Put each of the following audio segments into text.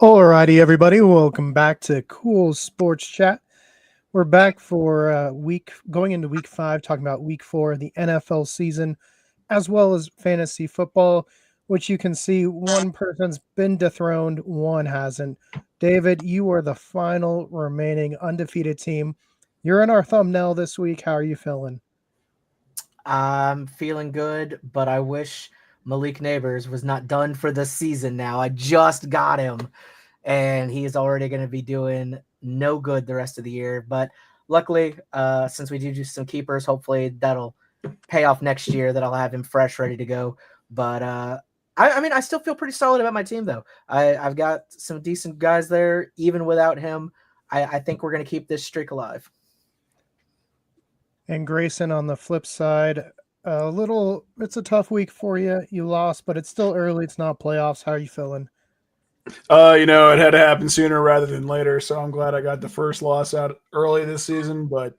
Alrighty, everybody, welcome back to Culz Sports Chat. We're back for going into week 5, talking about week 4 of the NFL season, as well as fantasy football, which you can see one person's been dethroned, one hasn't. David, you are the final remaining undefeated team. You're in our thumbnail this week. How are you feeling? I'm feeling good, but I wish Malik Neighbors was not done for the season now. I just got him, and he is already going to be doing no good the rest of the year. But luckily, since we do some keepers, hopefully that'll pay off next year, that I'll have him fresh, ready to go. But I mean, I still feel pretty solid about my team, though. I've got some decent guys there. Even without him, I think we're going to keep this streak alive. And Grayson, on the flip side, it's a tough week for you. You lost, but it's still early. It's not playoffs. How are you feeling? It had to happen sooner rather than later, so I'm glad I got the first loss out early this season. But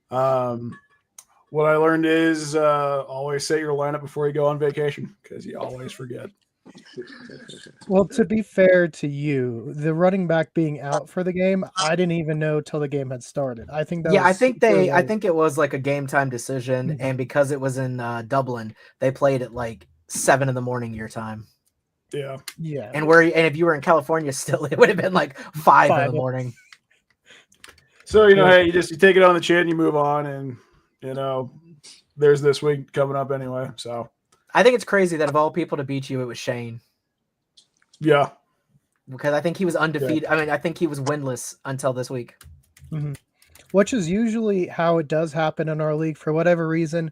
what I learned is always set your lineup before you go on vacation, because you always forget. Well, to be fair to you, the running back being out for the game, I didn't even know till the game had started. I think I think it was like a game time decision, Mhm. and because it was in Dublin, they played at like 7 a.m. your time. Yeah. And if you were in California still, it would have been like 5 a.m. So hey, you take it on the chin, you move on, and there's this week coming up anyway. So I think it's crazy that of all people to beat you, it was Shane. Yeah. Because I think he was undefeated. Yeah. I mean, I think he was winless until this week. Mm-hmm. Which is usually how it does happen in our league for whatever reason.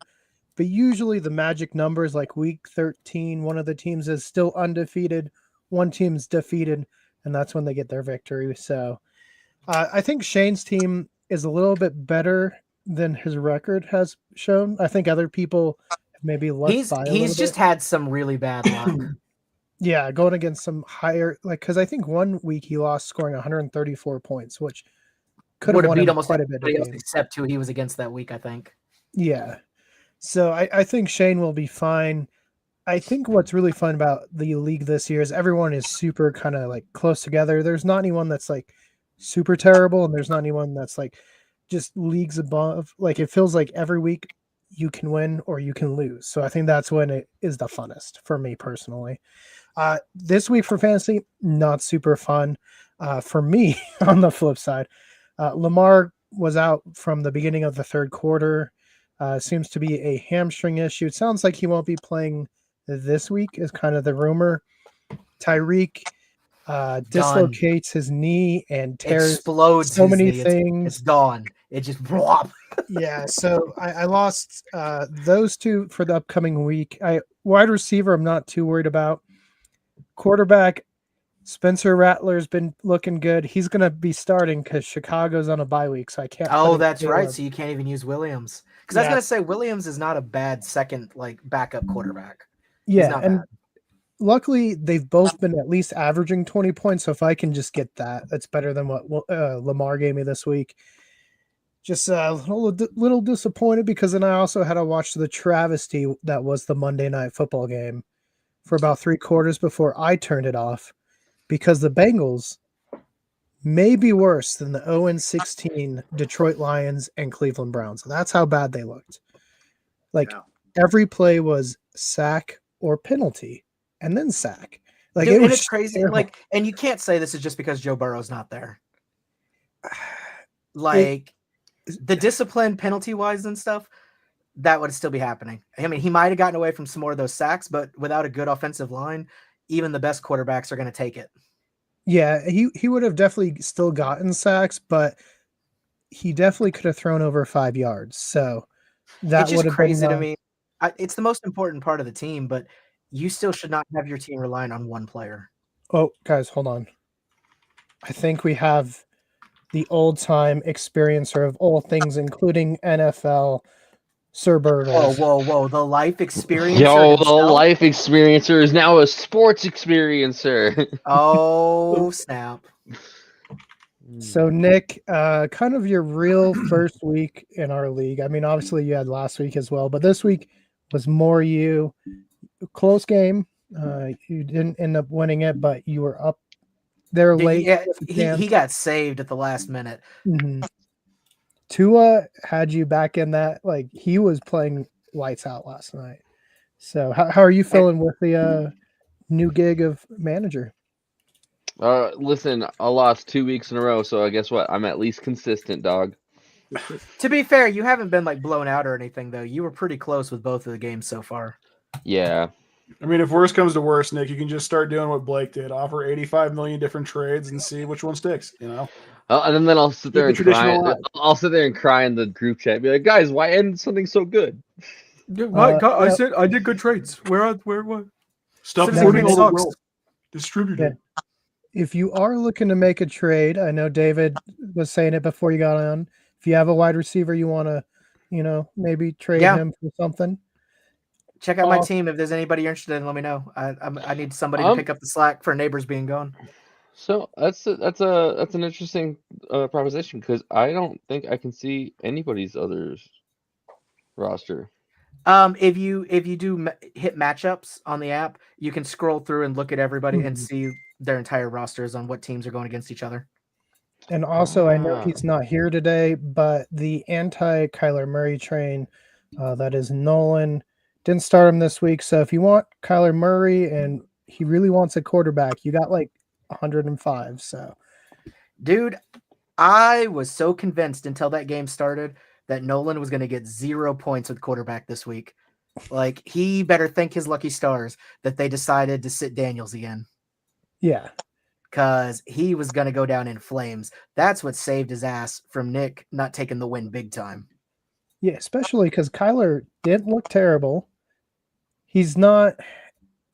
But usually the magic numbers, like week 13, one of the teams is still undefeated, one team's defeated, and that's when they get their victory. So I think Shane's team is a little bit better than his record has shown. I think other people maybe he's just had some really bad luck. Yeah, going against some higher, because I think one week he lost scoring 134 points, which could have won him quite a bit of games. Except who he was against that week, I think. Yeah. So I think Shane will be fine. I think what's really fun about the league this year is everyone is super kind of like close together. There's not anyone that's like super terrible, and there's not anyone that's like just leagues above. Like it feels like every week you can win or you can lose. So I think that's when it is the funnest for me personally. This week for fantasy, not super fun. For me, on the flip side, Lamar was out from the beginning of the third quarter. Seems to be a hamstring issue. It sounds like he won't be playing this week, is kind of the rumor. Tyreek dislocates his knee and tears so many things. It's gone. It just whop. Yeah, so I lost those two for the upcoming week. Wide receiver, I'm not too worried about. Quarterback, Spencer Rattler's been looking good. He's going to be starting because Chicago's on a bye week, so I can't. Oh, that's right. So you can't even use Williams. Because I was going to say Williams is not a bad second backup quarterback. Yeah, and luckily they've both been at least averaging 20 points. So if I can just get that, that's better than what Lamar gave me this week. Just a little disappointed because then I also had to watch the travesty that was the Monday Night Football game for about 3 quarters before I turned it off, because the Bengals may be worse than the 0-16 Detroit Lions and Cleveland Browns. That's how bad they looked. Every play was sack or penalty, and then sack. It's crazy. Terrible. And you can't say this is just because Joe Burrow's not there. The discipline penalty-wise and stuff, that would still be happening. I mean, he might have gotten away from some more of those sacks, but without a good offensive line, even the best quarterbacks are going to take it. Yeah, he would have definitely still gotten sacks, but he definitely could have thrown over 5 yards. So that would have crazy to me. It's the most important part of the team, but you still should not have your team relying on one player. Oh, guys, hold on. I think we have the old-time experiencer of all things, including NFL, Sir Burgles. Whoa. The life experiencer. Yo, the life experiencer is now a sports experiencer. Oh, snap. So, Nick, kind of your real first week in our league. I mean, obviously you had last week as well, but this week was more you. Close game. You didn't end up winning it, but you were up they're Dude, late. yeah, with the he chance. got saved at the last minute. Mhm. Tua had you back in that. Like, he was playing lights out last night. So how are you feeling with the new gig of manager? Listen, I lost 2 weeks in a row, so guess what? I'm at least consistent, dog. To be fair, you haven't been like blown out or anything though. You were pretty close with both of the games so far. Yeah. I mean, if worse comes to worse, Nick, you can just start doing what Blake did: offer 85 million different trades and see which one sticks. You know. And then I'll sit there Keep and the tradition cry. alive. I'll sit there and cry in the group chat. Be like, guys, why end something so good? I said I did good trades. Where what? Stop Now, hoarding Nick all the sucks. wealth. Distribute Yeah. it. If you are looking to make a trade, I know David was saying it before you got on. If you have a wide receiver you want to, maybe trade Yeah. him for something. Check out my team if there's anybody you're interested in. Let me know. I need somebody to pick up the slack for neighbors being gone. So that's an interesting proposition because I don't think I can see anybody's others roster. If you do hit matchups on the app, you can scroll through and look at everybody and see their entire rosters on what teams are going against each other. And also, I know he's not here today, but the anti-Kyler Murray train, that is Nolan, didn't start him this week. So if you want Kyler Murray and he really wants a quarterback, you got like 105. So, dude, I was so convinced until that game started that Nolan was going to get 0 points with quarterback this week. Like, he better thank his lucky stars that they decided to sit Daniels again. Yeah. Because he was going to go down in flames. That's what saved his ass from Nick not taking the win big time. Yeah, especially because Kyler didn't look terrible. He's not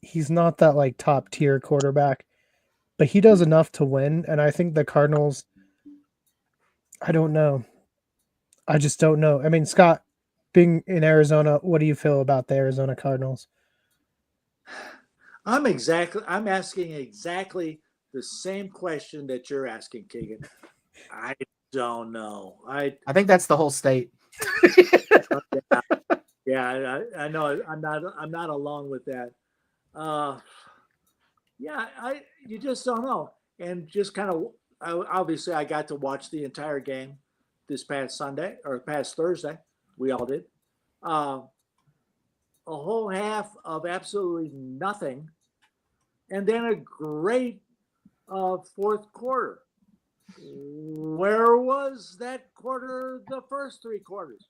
that like top tier quarterback, but he does enough to win. And I think the Cardinals, I don't know. I just don't know. I mean, Scott, being in Arizona, what do you feel about the Arizona Cardinals? I'm asking exactly the same question that you're asking, Keegan. I don't know. I think that's the whole state. Yeah, I know. I'm not alone with that. You just don't know, and just kind of obviously I got to watch the entire game this past Sunday or past Thursday. We all did. A whole half of absolutely nothing, and then a great fourth quarter. Where was that quarter? The first three quarters.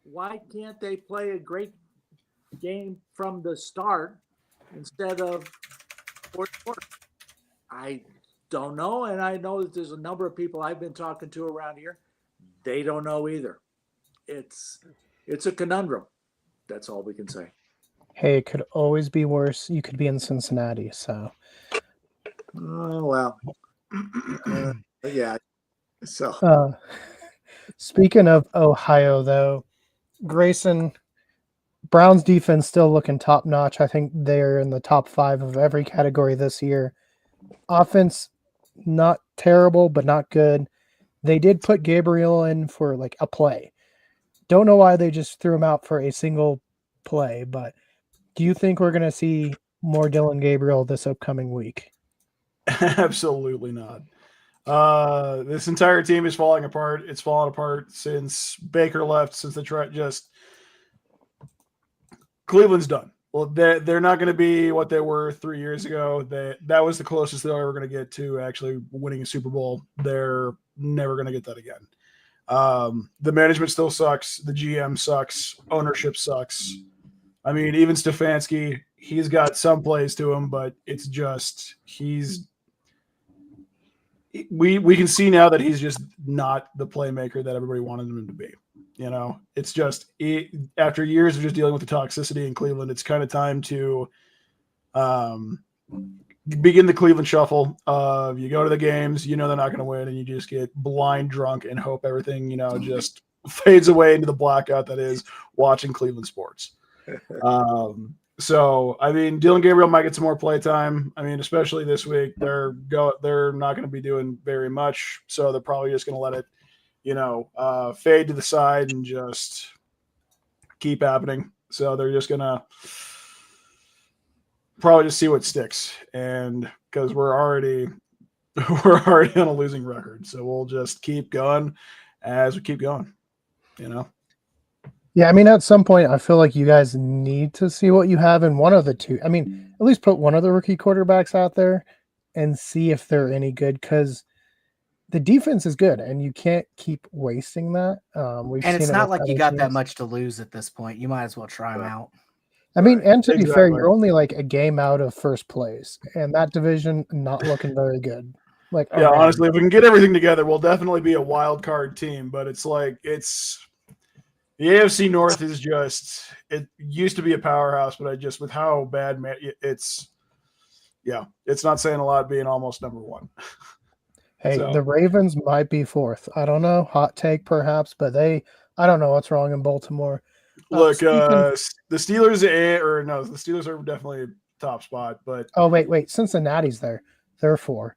Why can't they play a great game from the start instead of fourth quarter? I don't know, and I know that there's a number of people I've been talking to around here. They don't know either. It's a conundrum. That's all we can say. Hey, it could always be worse. You could be in Cincinnati, so. Oh, well. Yeah. So. Speaking of Ohio, though, Grayson, Brown's defense still looking top notch. I think they're in the top 5 of every category this year. Offense, not terrible, but not good. They did put Gabriel in for like a play. Don't know why they just threw him out for a single play, but do you think we're going to see more Dylan Gabriel this upcoming week? Absolutely not. This entire team is falling apart. It's fallen apart since Baker left, since Cleveland's done. Well, they're not going to be what they were 3 years ago. That was the closest they're ever going to get to actually winning a Super Bowl. They're never going to get that again. The management still sucks. The GM sucks. Ownership sucks. I mean, even Stefanski, he's got some plays to him, but it's just we can see now that he's just not the playmaker that everybody wanted him to be. You know, it's just after years of just dealing with the toxicity in Cleveland, it's kind of time to begin the Cleveland shuffle. You go to the games, you know they're not going to win, and you just get blind drunk and hope everything, just fades away into the blackout that is watching Cleveland sports. So, I mean, Dylan Gabriel might get some more play time. I mean, especially this week, they're not going to be doing very much, so they're probably just going to let it, fade to the side and just keep happening. So they're just going to probably just see what sticks, and because we're already on a losing record, so we'll just keep going as we keep going. Yeah, I mean, at some point, I feel like you guys need to see what you have in one of the two. I mean, at least put one of the rookie quarterbacks out there and see if they're any good, because the defense is good, and you can't keep wasting that. We've And seen it's it not with like you other got that teams. much to lose at this point. You might as well try them out. I mean, Right, and to be fair, exactly. you're only like a game out of first place, and that division not looking very good. Like, Yeah, around. honestly, if we can get everything together, we'll definitely be a wild card team. But it's like the AFC North is just, it used to be a powerhouse, but with how bad it's not saying a lot being almost number one. Hey, So- the Ravens might be fourth. I don't know, hot take perhaps, but I don't know what's wrong in Baltimore. Look, speaking- the Steelers, the Steelers are definitely top spot, but Oh wait, Cincinnati's there. They're 4.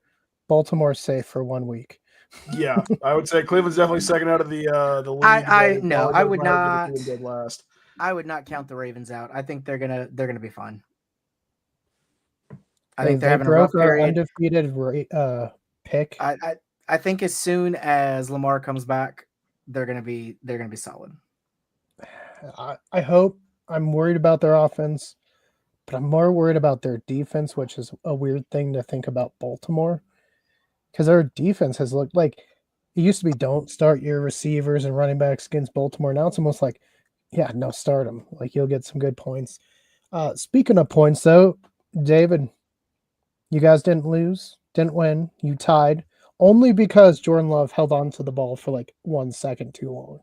Baltimore's safe for 1 week. yeah, I would say Cleveland's definitely second out of the league. I would Probably not. doesn't get last. I would not count the Ravens out. I think they're gonna be fine. I Hey, think they're they having a rough broke our period. undefeated pick. I think as soon as Lamar comes back, they're gonna be solid. I hope. I'm worried about their offense, but I'm more worried about their defense, which is a weird thing to think about Baltimore, because their defense has looked like it used to be don't start your receivers and running backs against Baltimore. Now it's almost like, yeah, no, start them. Like, you'll get some good points. Speaking of points, though, David, you guys didn't win. You tied only because Jordan Love held on to the ball for like 1 second too long.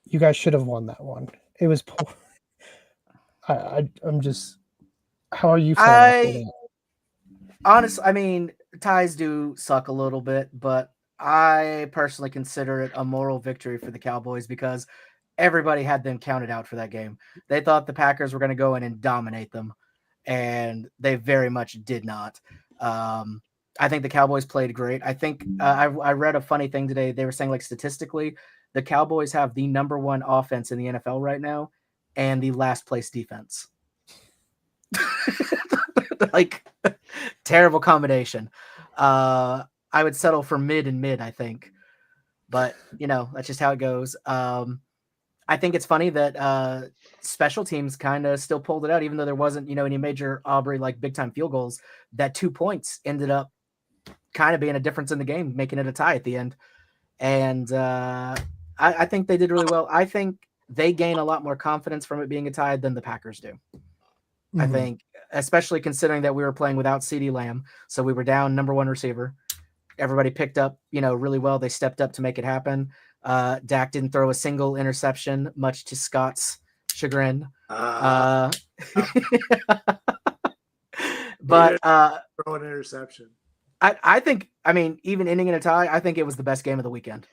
You guys should have won that one. It was poor. I'm just. How are you feeling after that? Honestly, I mean, ties do suck a little bit, but I personally consider it a moral victory for the Cowboys because everybody had them counted out for that game. They thought the Packers were going to go in and dominate them, and they very much did not. I think the Cowboys played great. I think I read a funny thing today. They were saying, like, statistically, the Cowboys have the number 1 offense in the NFL right now and the last place defense. Like, terrible combination. I would settle for mid, I think. But, that's just how it goes. I think it's funny that special teams kind of still pulled it out, even though there wasn't, any major Aubrey, like, big-time field goals. That 2 points ended up kind of being a difference in the game, making it a tie at the end. And I think they did really well. I think they gain a lot more confidence from it being a tie than the Packers do. Mm-hmm. I think, especially considering that we were playing without CeeDee Lamb, so we were down number 1 receiver. Everybody picked up, really well. They stepped up to make it happen. Dak didn't throw a single interception, much to Scott's chagrin. But throw an interception. I think, even ending in a tie, I think it was the best game of the weekend.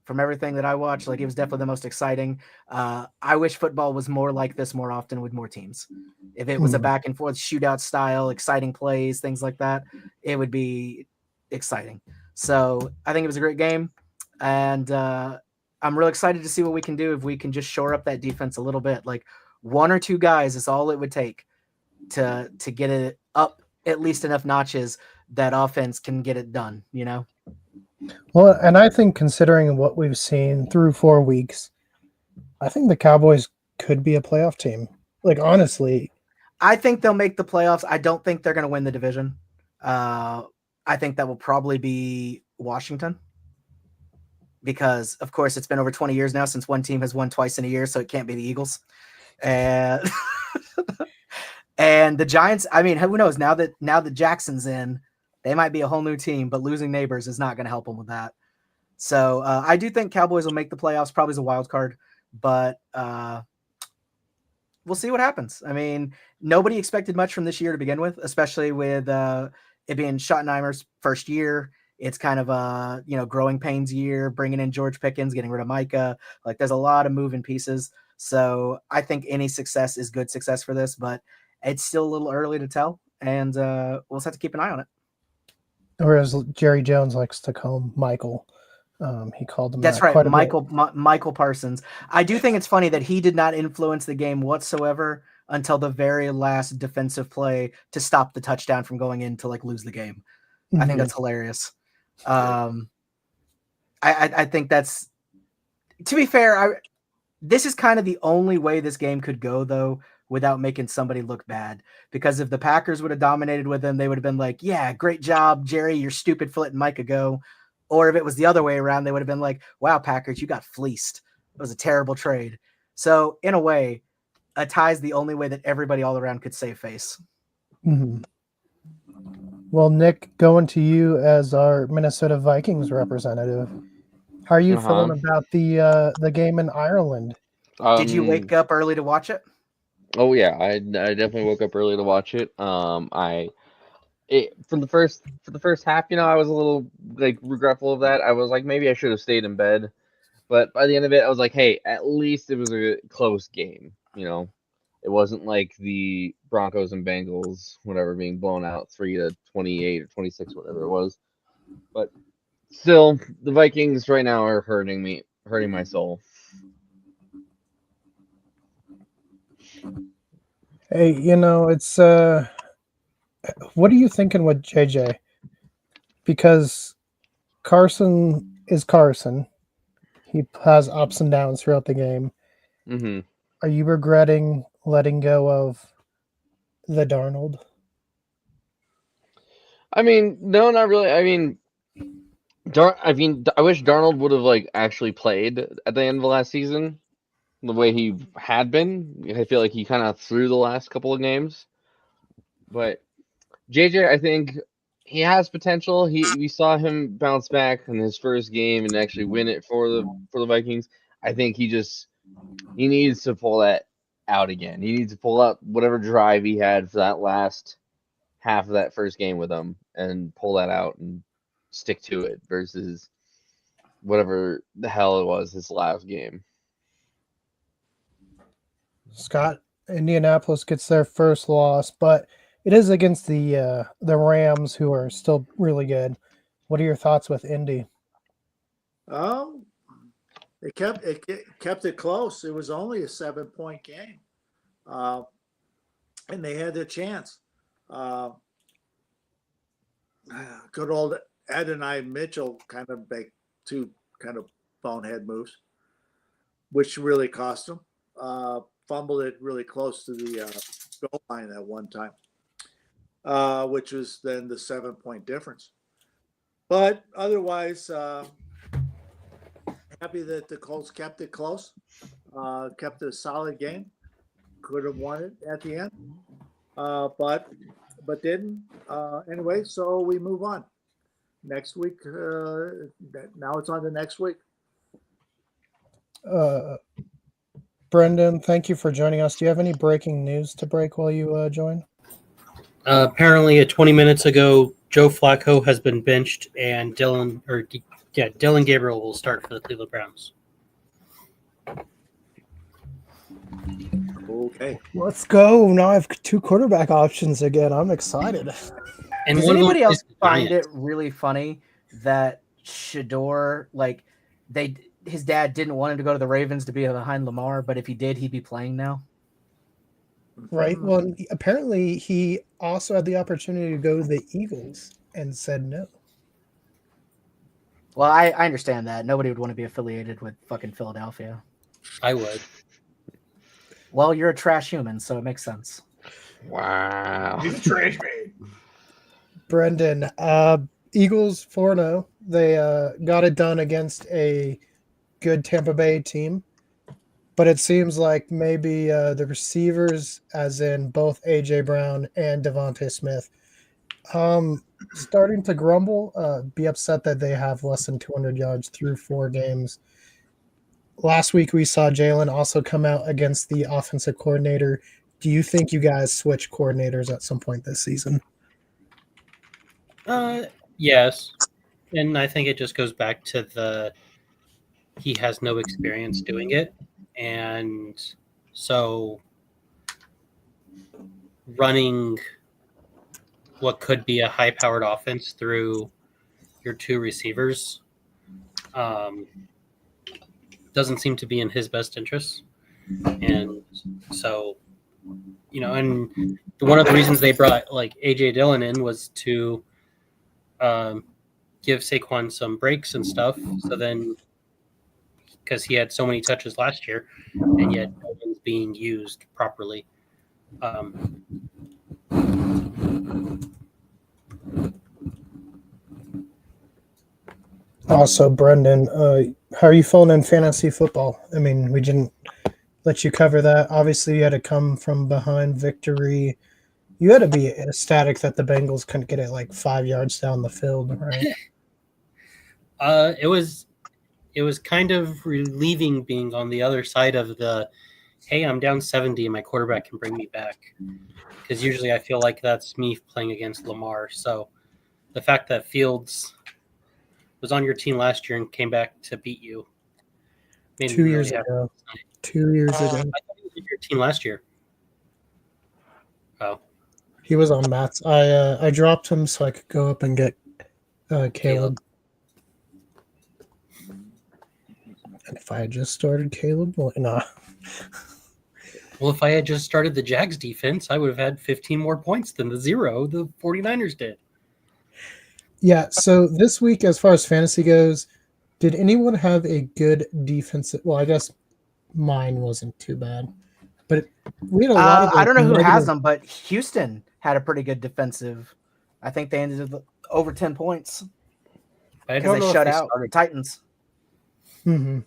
From everything that I watched, like, it was definitely the most exciting. I wish football was more like this more often with more teams. If it was a back and forth shootout style, exciting plays, things like that, it would be exciting. So I think it was a great game. And I'm real excited to see what we can do if we can just shore up that defense a little bit. Like, 1 or 2 guys is all it would take to get it up at least enough notches that offense can get it done, Well, and I think considering what we've seen through 4 weeks, I think the Cowboys could be a playoff team. Like, honestly. I think they'll make the playoffs. I don't think they're going to win the division. I think that will probably be Washington because, of course, it's been over 20 years now since one team has won twice in a year, so it can't be the Eagles. And and the Giants, who knows? Now that Jackson's in, they might be a whole new team, but losing Neighbors is not going to help them with that. So I do think Cowboys will make the playoffs, probably as a wild card, but we'll see what happens. Nobody expected much from this year to begin with, especially with it being Schottenheimer's first year. It's kind of a, growing pains year, bringing in George Pickens, getting rid of Micah. Like, there's a lot of moving pieces. So I think any success is good success for this, but it's still a little early to tell. And we'll just have to keep an eye on it. Or as Jerry Jones likes to call him, Michael. He called him. That's right, Michael Parsons. I do think it's funny that he did not influence the game whatsoever until the very last defensive play to stop the touchdown from going in to like lose the game. I think that's hilarious. I think that's, to be fair, this is kind of the only way this game could go, though, without making somebody look bad. Because if the Packers would have dominated with them, they would have been like, yeah, great job, Jerry, your stupid foot and Micah go. Or if it was the other way around, they would have been like, wow, Packers, you got fleeced. It was a terrible trade. So in a way, a tie is the only way that everybody all around could save face. Mm-hmm. Well, Nick, going to you as our Minnesota Vikings representative. How are you feeling about the game in Ireland? Did you wake up early to watch it? Oh yeah, I definitely woke up early to watch it. For the first half, I was a little like regretful of that. I was like, maybe I should have stayed in bed. But by the end of it, I was like, hey, at least it was a close game. It wasn't like the Broncos and Bengals, whatever, being blown out 3-28 or 26, whatever it was. But still, the Vikings right now are hurting my soul. Hey, it's what are you thinking with JJ? Because Carson is Carson. He has ups and downs throughout the game. Mm-hmm. Are you regretting letting go of the Darnold? I mean, no, not really. I mean, I wish Darnold would have actually played at the end of the last season, the way he had been. I feel like he kind of threw the last couple of games. But JJ, I think he has potential. We saw him bounce back in his first game and actually win it for the Vikings. I think he needs to pull that out again. He needs to pull out whatever drive he had for that last half of that first game with them and pull that out and stick to it versus whatever the hell it was his last game. Scott, Indianapolis gets their first loss, but it is against the Rams, who are still really good. What are your thoughts with Indy? It kept it close. It was only a 7-point game, and they had their chance. Good old Adonai Mitchell kind of make two kind of bonehead moves, which really cost him. Fumbled it really close to the goal line at one time, which was then the 7-point difference. But otherwise, happy that the Colts kept it close, kept it a solid game. Could have won it at the end, but didn't. Anyway, so we move on. Next week, now it's on to next week. Brendan, thank you for joining us. Do you have any breaking news to break while you join? Apparently, 20 minutes ago, Joe Flacco has been benched, and Dylan Gabriel will start for the Cleveland Browns. Okay, let's go. Now I have 2 quarterback options again. I'm excited. And does anybody else find it really funny that Shador, his dad didn't want him to go to the Ravens to be behind Lamar, but if he did, he'd be playing now? Right. Well, apparently he also had the opportunity to go to the Eagles and said no. Well, I understand that. Nobody would want to be affiliated with fucking Philadelphia. I would. Well, you're a trash human, so it makes sense. Wow. He's a trash man. Brendan, Eagles 4-0. They got it done against a good Tampa Bay team. But it seems like maybe the receivers, as in both A.J. Brown and Devontae Smith, starting to grumble, be upset that they have less than 200 yards through 4 games. Last week we saw Jalen also come out against the offensive coordinator. Do you think you guys switch coordinators at some point this season? Yes. And I think it just goes back to he has no experience doing it. And so running what could be a high-powered offense through your 2 receivers doesn't seem to be in his best interest. And so and one of the reasons they brought like AJ Dillon in was to give Saquon some breaks and stuff. So then, because he had so many touches last year, and yet no one's being used properly. Also, Brendan, how are you feeling in fantasy football? I mean, we didn't let you cover that. Obviously, you had to come from behind victory. You had to be ecstatic that the Bengals couldn't get it like 5 yards down the field, right? It was kind of relieving being on the other side of the, hey, I'm down 70 and my quarterback can bring me back. Because usually I feel like that's me playing against Lamar. So the fact that Fields was on your team last year and came back to beat you. 2 years ago. 2 years ago. I thought he was on your team last year. Oh. He was on Matt's. I dropped him so I could go up and get Caleb. And if I had just started Caleb, well, nah. Well, if I had just started the Jags defense, I would have had 15 more points than the 0 the 49ers did. Yeah, so this week, as far as fantasy goes, did anyone have a good defensive? Well, I guess mine wasn't too bad, but we had a lot of. I don't know who has them, but Houston had a pretty good defensive. I think they ended with over 10 points because they shut out Titans. Mm-hmm.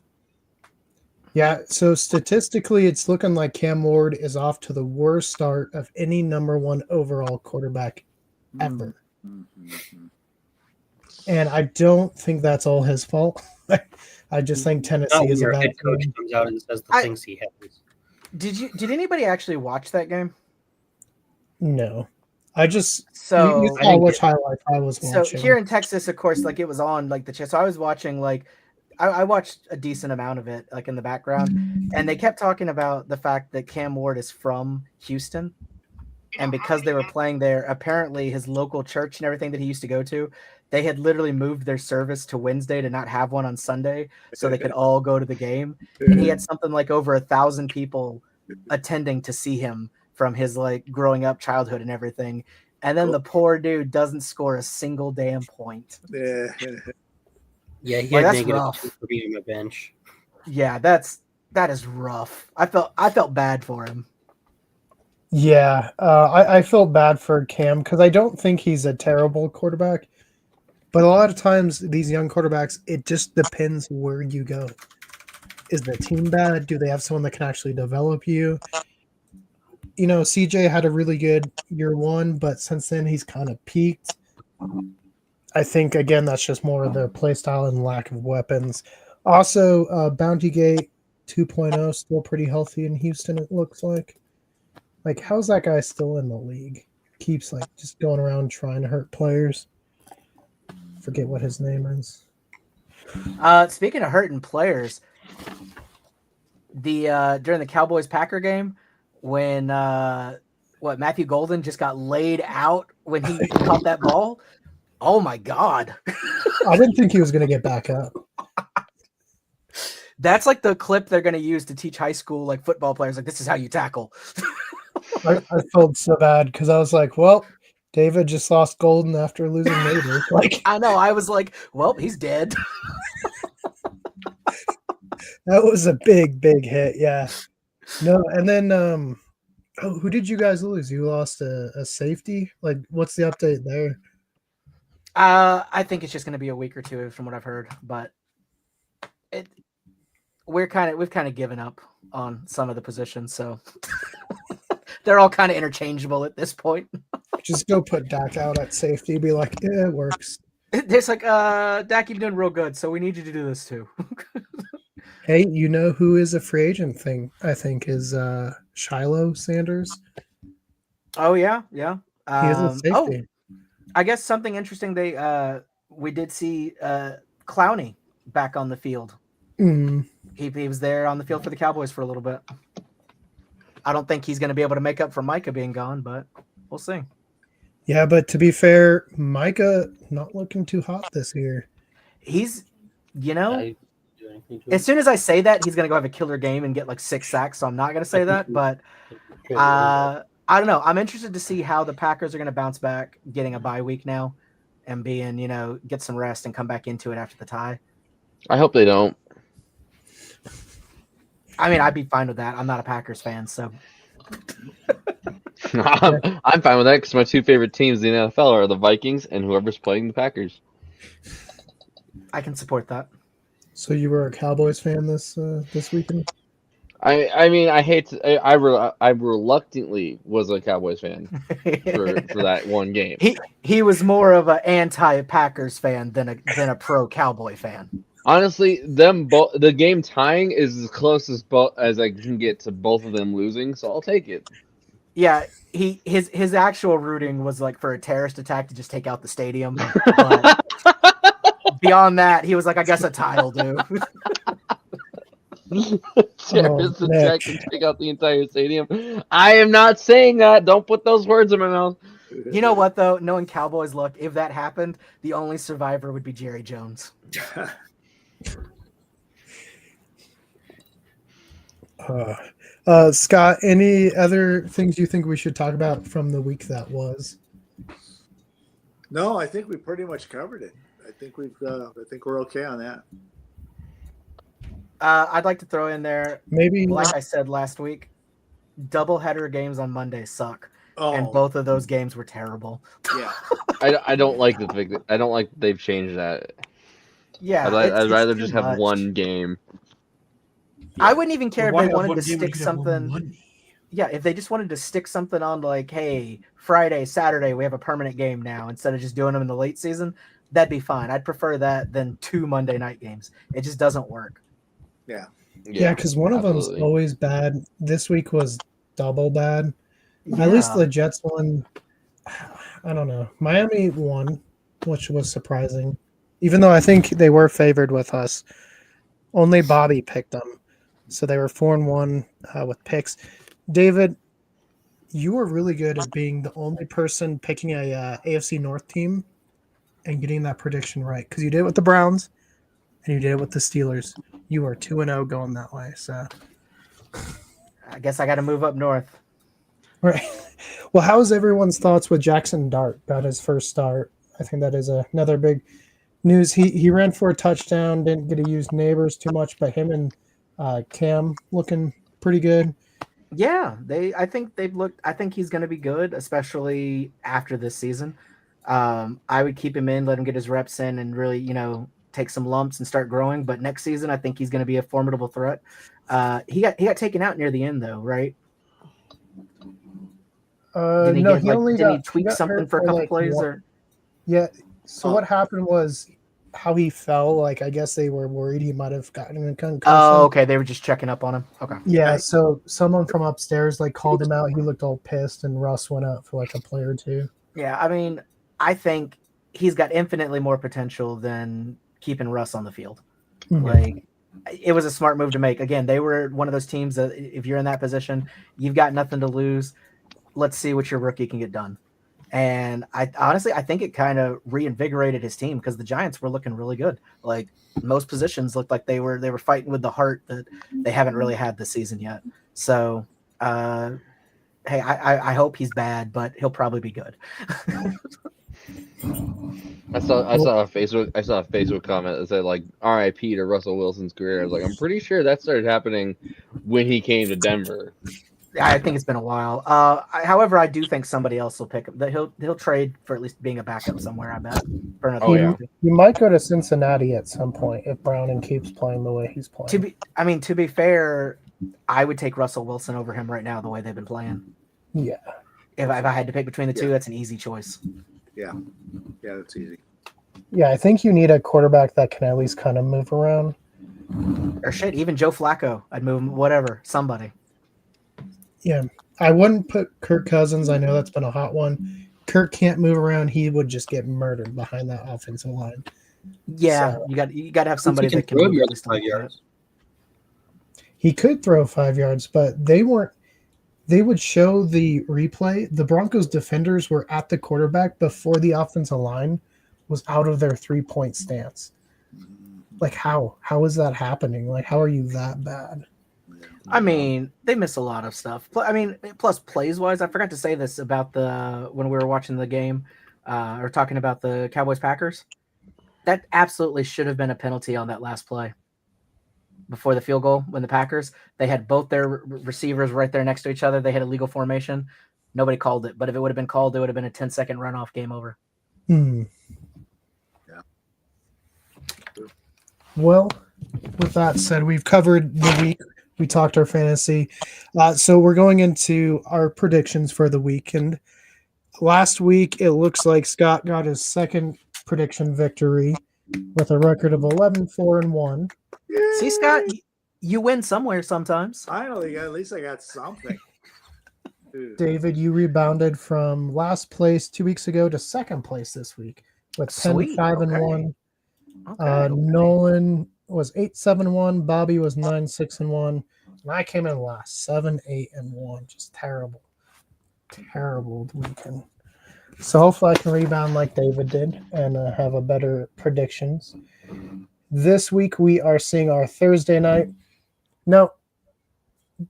Yeah, so statistically, it's looking like Cam Ward is off to the worst start of any number one overall quarterback ever. Mm-hmm. And I don't think that's all his fault. I just think Tennessee is a bad head coach team. comes out and says the things he has. Did anybody actually watch that game? No. I just so you saw which highlights I was watching. So here in Texas, of course, like it was on like the chat. So I was watching I watched a decent amount of it like in the background, and they kept talking about the fact that Cam Ward is from Houston. And because they were playing there, apparently his local church and everything that he used to go to, they had literally moved their service to Wednesday to not have one on Sunday so they could all go to the game. And he had something like over 1,000 people attending to see him from his like growing up childhood and everything. And then the poor dude doesn't score a single damn point. Yeah. Yeah, he Like, had that's negative rough. 2 for being on the bench. Yeah, that is rough. I felt bad for him. Yeah, I felt bad for Cam because I don't think he's a terrible quarterback. But a lot of times, these young quarterbacks, it just depends where you go. Is the team bad? Do they have someone that can actually develop you? You know, CJ had a really good year one, but since then he's kind of peaked. I think, again, that's just more of their play style and lack of weapons. Also, Bounty Gate 2.0 still pretty healthy in Houston, it looks like. Like, how's that guy still in the league? Keeps, like, just going around trying to hurt players. Forget what his name is. Speaking of hurting players, during the Cowboys-Packer game, when Matthew Golden just got laid out when he caught that ball. Oh my God. I didn't think he was going to get back up. That's like the clip they're going to use to teach high school like football players. Like, this is how you tackle. I felt so bad because I was like, well, David just lost Golden after losing Neighbor. Like, I know. I was like, well, he's dead. that was a big, big hit. Yeah. No, and then who did you guys lose? You lost a safety? Like, what's the update there? I think it's just going to be a week or two from what I've heard, but we've kind of given up on some of the positions, so they're all kind of interchangeable at this point. Just go put Dak out at safety. Be like, yeah, it works. It's like, Dak, you're doing real good, so we need you to do this too. Hey, you know who is a free agent thing? I think is Shiloh Sanders. Oh yeah. He is a safety. I guess something interesting. We did see Clowney back on the field. Mm. He was there on the field for the Cowboys for a little bit. I don't think he's going to be able to make up for Micah being gone, but we'll see. Yeah, but to be fair, Micah not looking too hot this year. He's, as soon as I say that, he's going to go have a killer game and get like 6 sacks. So I'm not going to say that, but I don't know. I'm interested to see how the Packers are going to bounce back, getting a bye week now, and being get some rest and come back into it after the tie. I hope they don't. I mean, I'd be fine with that. I'm not a Packers fan, so I'm fine with that because my two favorite teams in the NFL are the Vikings and whoever's playing the Packers. I can support that. So you were a Cowboys fan this weekend? I mean, I hate to, I reluctantly was a Cowboys fan for that one game. He was more of an anti-Packers fan than a pro Cowboy fan. Honestly, the game tying is as close as I can get to both of them losing, so I'll take it. Yeah, his actual rooting was like for a terrorist attack to just take out the stadium. But beyond that, he was like, I guess a tie will do. Terrorist attack and take out the entire stadium. I am not saying that. Don't put those words in my mouth. You know what though? Knowing Cowboys luck, if that happened, the only survivor would be Jerry Jones. Scott, any other things you think we should talk about from the week that was? No, I think we pretty much covered it. I think we're okay on that. I'd like to throw in there, Maybe like I said last week, doubleheader games on Monday suck, Oh, and both of those games were terrible. yeah. I don't like I don't like they've changed that. Yeah, I'd rather too just have much. one game. I wouldn't even care if Why they have wanted one to game when stick you can have one something. Monday? Yeah, if they just wanted to stick something on like, hey, Friday, Saturday, we have a permanent game now instead of just doing them in the late season, that'd be fine. I'd prefer that than 2 Monday night games. It just doesn't work. Yeah. yeah, because one of them's absolutely. always bad. This week was double bad. At least Yeah. the Jets won. I don't know. Miami won, which was surprising. Even though I think they were favored with us. Only Bobby picked them. So they were 4-1 with picks. David, you were really good at being the only person picking a AFC North team and getting that prediction right. Because you did it with the Browns and you did it with the Steelers. You are 2-0 going that way. So, I guess I got to move up north. right. Well, how's everyone's thoughts with Jackson Dart? Got his first start. I think that is another big news. He ran for a touchdown. Didn't get to use Neighbors too much, but him and Cam looking pretty good. Yeah, I think he's going to be good, especially after this season. I would keep him in, let him get his reps in, and really, take some lumps and start growing. But next season, I think he's going to be a formidable threat. He got taken out near the end, though, right? Didn't he No, get, he like, only didn't he got tweak got something hurt for a couple like plays? one- Or Yeah. So Oh. what happened was how he fell. Like I guess they were worried he might have gotten a concussion. oh, okay, they were just checking up on him. Okay, Yeah. Okay. So someone from upstairs like called him out. He looked all pissed, and Russ went out for like a play or two. yeah. I mean, I think he's got infinitely more potential than keeping Russ on the field. Mhm. Like, it was a smart move to make. Again, they were one of those teams that if you're in that position, you've got nothing to lose. Let's see what your rookie can get done. And I think it kind of reinvigorated his team because the Giants were looking really good. Like most positions looked like they were fighting with the heart that they haven't really had this season yet. So, hey, I hope he's bad, but he'll probably be good. I saw a Facebook comment that said like R.I.P. to Russell Wilson's career. I was like, I'm pretty sure that started happening when he came to Denver. I think it's been a while. However, I do think somebody else will pick him. That he'll trade for at least being a backup somewhere. I bet for another. Oh, yeah. year. He might go to Cincinnati at some point if Browning keeps playing the way he's playing. To be fair, I would take Russell Wilson over him right now. The way they've been playing. Yeah. If I had to pick between the two, that's an easy choice. Yeah, that's easy. Yeah, I think you need a quarterback that can at least kind of move around. Or shit, even Joe Flacco, I'd move him. Whatever, somebody. Yeah, I wouldn't put Kirk Cousins. I know that's been a hot one. Kirk can't move around. He would just get murdered behind that offensive line. Yeah, So- you got to have somebody He that can throw move more at than least 5 a little bit. yards. He could throw 5 yards, but they weren't. They would show the replay. The Broncos defenders were at the quarterback before the offensive line was out of their 3-point stance. Like how is that happening? Like how are you that bad? I mean, they miss a lot of stuff. I mean, plus plays wise, I forgot to say this about when we were watching the game, or talking about the Cowboys Packers. That absolutely should have been a penalty on that last play before the field goal. When the Packers, they had both their receivers right there next to each other. They had a legal formation. Nobody called it, but if it would have been called, it would have been a 10-second runoff, game over. Yeah. Well, with that said, we've covered the week. We talked our fantasy. So we're going into our predictions for the week. And last week, it looks like Scott got his second prediction victory with a record of 11-4-1. See, Scott, you win somewhere sometimes. Finally, at least I got something. Dude. David, you rebounded from last place 2 weeks ago to second place this week with 10-5-1. Okay. Nolan was 8-7-1. Bobby was 9-6-1. And I came in last 7-8-1. Just terrible weekend. So hopefully I can rebound like David did and have a better predictions. This week we are seeing our Thursday night. No,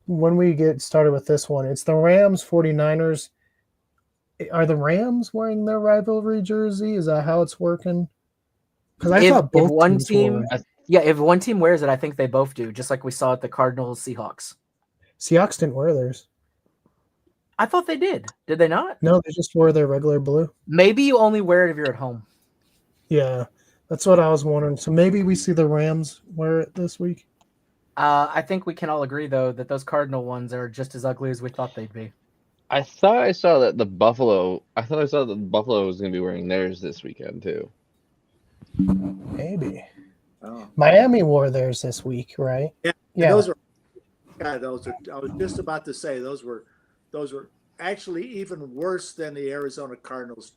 when we get started with this one, it's the Rams 49ers. Are the Rams wearing their rivalry jersey? Is that how it's working? Because I thought both one teams team, were. yeah, if one team wears it, I think they both do, just like we saw at the Cardinals Seahawks. Seahawks didn't wear theirs. I thought they did. Did they not? No, they just wore their regular blue. Maybe you only wear it if you're at home. Yeah, that's what I was wondering. So maybe we see the Rams wear it this week. I think we can all agree, though, that those Cardinal ones are just as ugly as we thought they'd be. I thought I saw that the Buffalo was going to be wearing theirs this weekend too. Maybe. Oh. Miami wore theirs this week, right? Yeah. Those are. God, those are. I was just about to say those were actually even worse than the Arizona Cardinals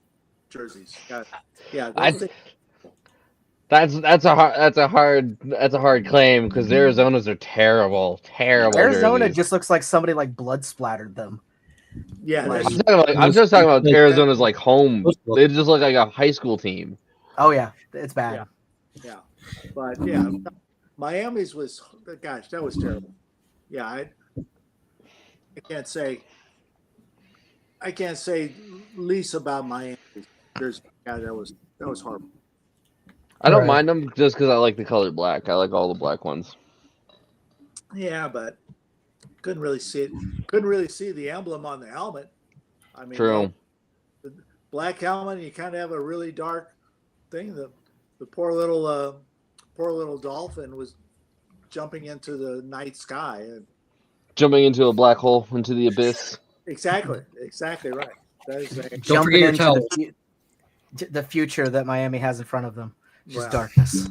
jerseys. God, yeah. That's a hard claim because Arizona's are terrible. Arizona jerseys. just looks like somebody like blood splattered them. Yeah, I'm just talking about Arizona's like home. They just look like a high school team. Oh yeah, it's bad. Yeah. But yeah, Miami's was, gosh, that was terrible. Yeah, I can't say least about Miami. That was horrible. I don't mind them just because I like the color black. I like all the black ones. Yeah, but couldn't really see it. Couldn't really see the emblem on the helmet. I mean, True. The black helmet, and you kind of have a really dark thing. The poor little dolphin was jumping into the night sky and jumping into a black hole, into the abyss. Exactly right. Don't forget your towel. The future that Miami has in front of them. Just darkness.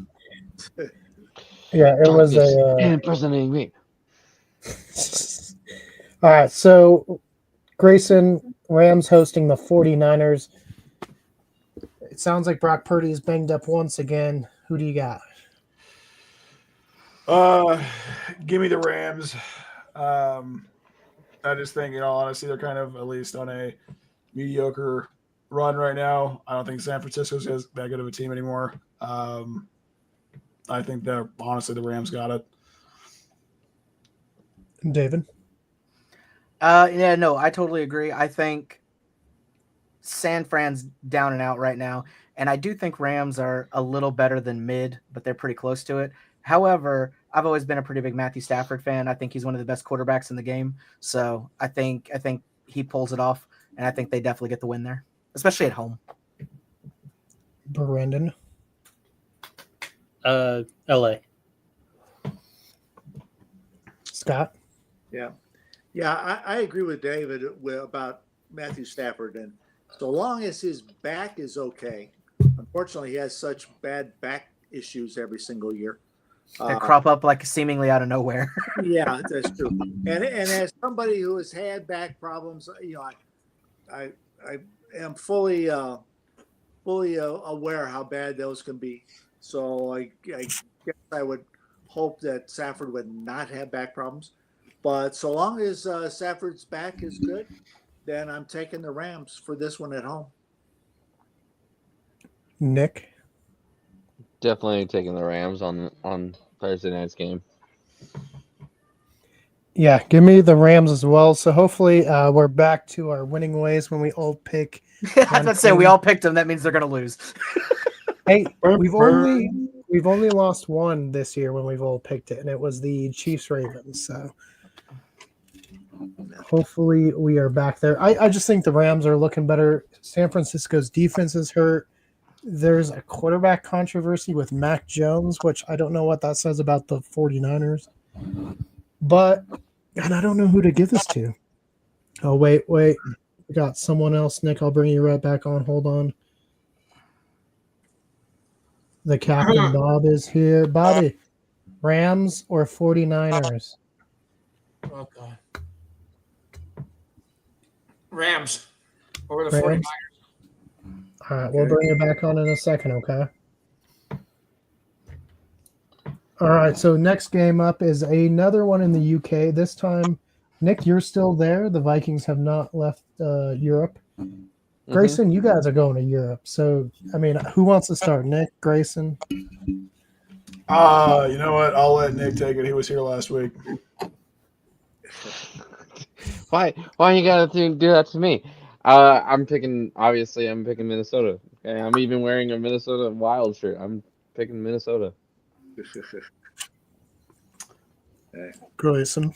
Yeah, it was impersonating me. All right, so Grayson, Rams hosting the 49ers. It sounds like Brock Purdy is banged up once again. Who do you got? Give me the Rams. I just think, in all honesty, they're kind of at least on a mediocre run right now. I don't think San Francisco's that good of a team anymore. I think that honestly the Rams got it. David? Yeah, no, I totally agree. I think San Fran's down and out right now, and I do think Rams are a little better than mid, but they're pretty close to it. However, I've always been a pretty big Matthew Stafford fan. I think he's one of the best quarterbacks in the game. So I think he pulls it off, and I think they definitely get the win there, especially at home. Brendan? LA. Scott? Yeah, I agree with David about Matthew Stafford, and so long as his back is okay. Unfortunately, he has such bad back issues every single year. They crop up like seemingly out of nowhere. Yeah, that's true. And as somebody who has had back problems, I am fully aware how bad those can be. So I guess I would hope that Stafford would not have back problems. But so long as Stafford's back is good, then I'm taking the Rams for this one at home. Nick? Definitely taking the Rams on Thursday night's game. Yeah, give me the Rams as well. So hopefully we're back to our winning ways when we all pick. I was about to say we all picked them. That means they're gonna lose. Hey, we've only lost one this year when we've all picked it, and it was the Chiefs Ravens. So hopefully we are back there. I just think the Rams are looking better. San Francisco's defense is hurt. There's a quarterback controversy with Mac Jones, which I don't know what that says about the 49ers. And I don't know who to give this to. Oh, wait. We got someone else, Nick. I'll bring you right back on. Hold on. The captain, Bob, is here. Bobby, Rams or 49ers? Oh, God. Rams or the 49ers. All right, we'll bring you back on in a second, okay? All right, so next game up is another one in the UK. This time, Nick, you're still there. The Vikings have not left Europe. Grayson, you guys are going to Europe. So, I mean, who wants to start? Nick, Grayson? You know what? I'll let Nick take it. He was here last week. Why you gotta do that to me? I'm picking Minnesota. Okay, I'm even wearing a Minnesota Wild shirt. I'm picking Minnesota. Grayson.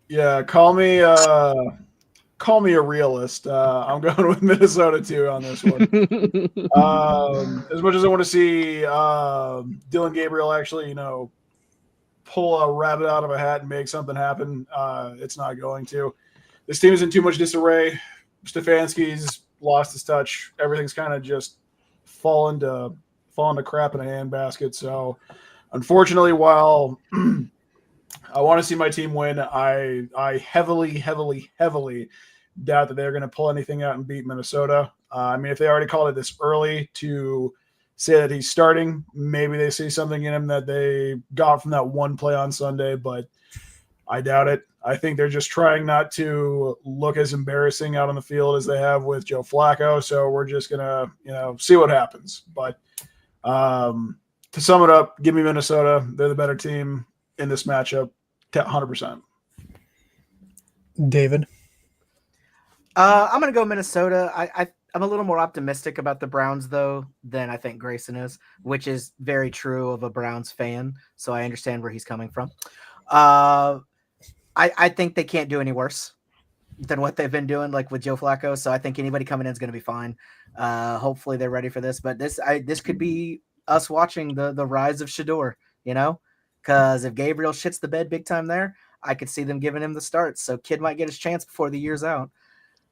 Yeah, call me a realist. I'm going with Minnesota too on this one. As much as I want to see Dylan Gabriel actually, pull a rabbit out of a hat and make something happen, it's not going to. This team is in too much disarray. Stefanski's lost his touch. Everything's kind of just fallen to crap in a handbasket. So, unfortunately, while I want to see my team win, I heavily doubt that they're going to pull anything out and beat Minnesota. I mean, if they already called it this early to say that he's starting, maybe they see something in him that they got from that one play on Sunday, but I doubt it. I think they're just trying not to look as embarrassing out on the field as they have with Joe Flacco. So we're just going to, see what happens. But to sum it up, give me Minnesota. They're the better team in this matchup, 100%. David? I'm going to go Minnesota. I'm a little more optimistic about the Browns, though, than I think Grayson is, which is very true of a Browns fan. So I understand where he's coming from. I think they can't do any worse than what they've been doing, like with Joe Flacco. So I think anybody coming in is going to be fine. Hopefully they're ready for this. But this could be us watching the rise of Shador, because if Gabriel shits the bed big time there, I could see them giving him the start. So kid might get his chance before the year's out.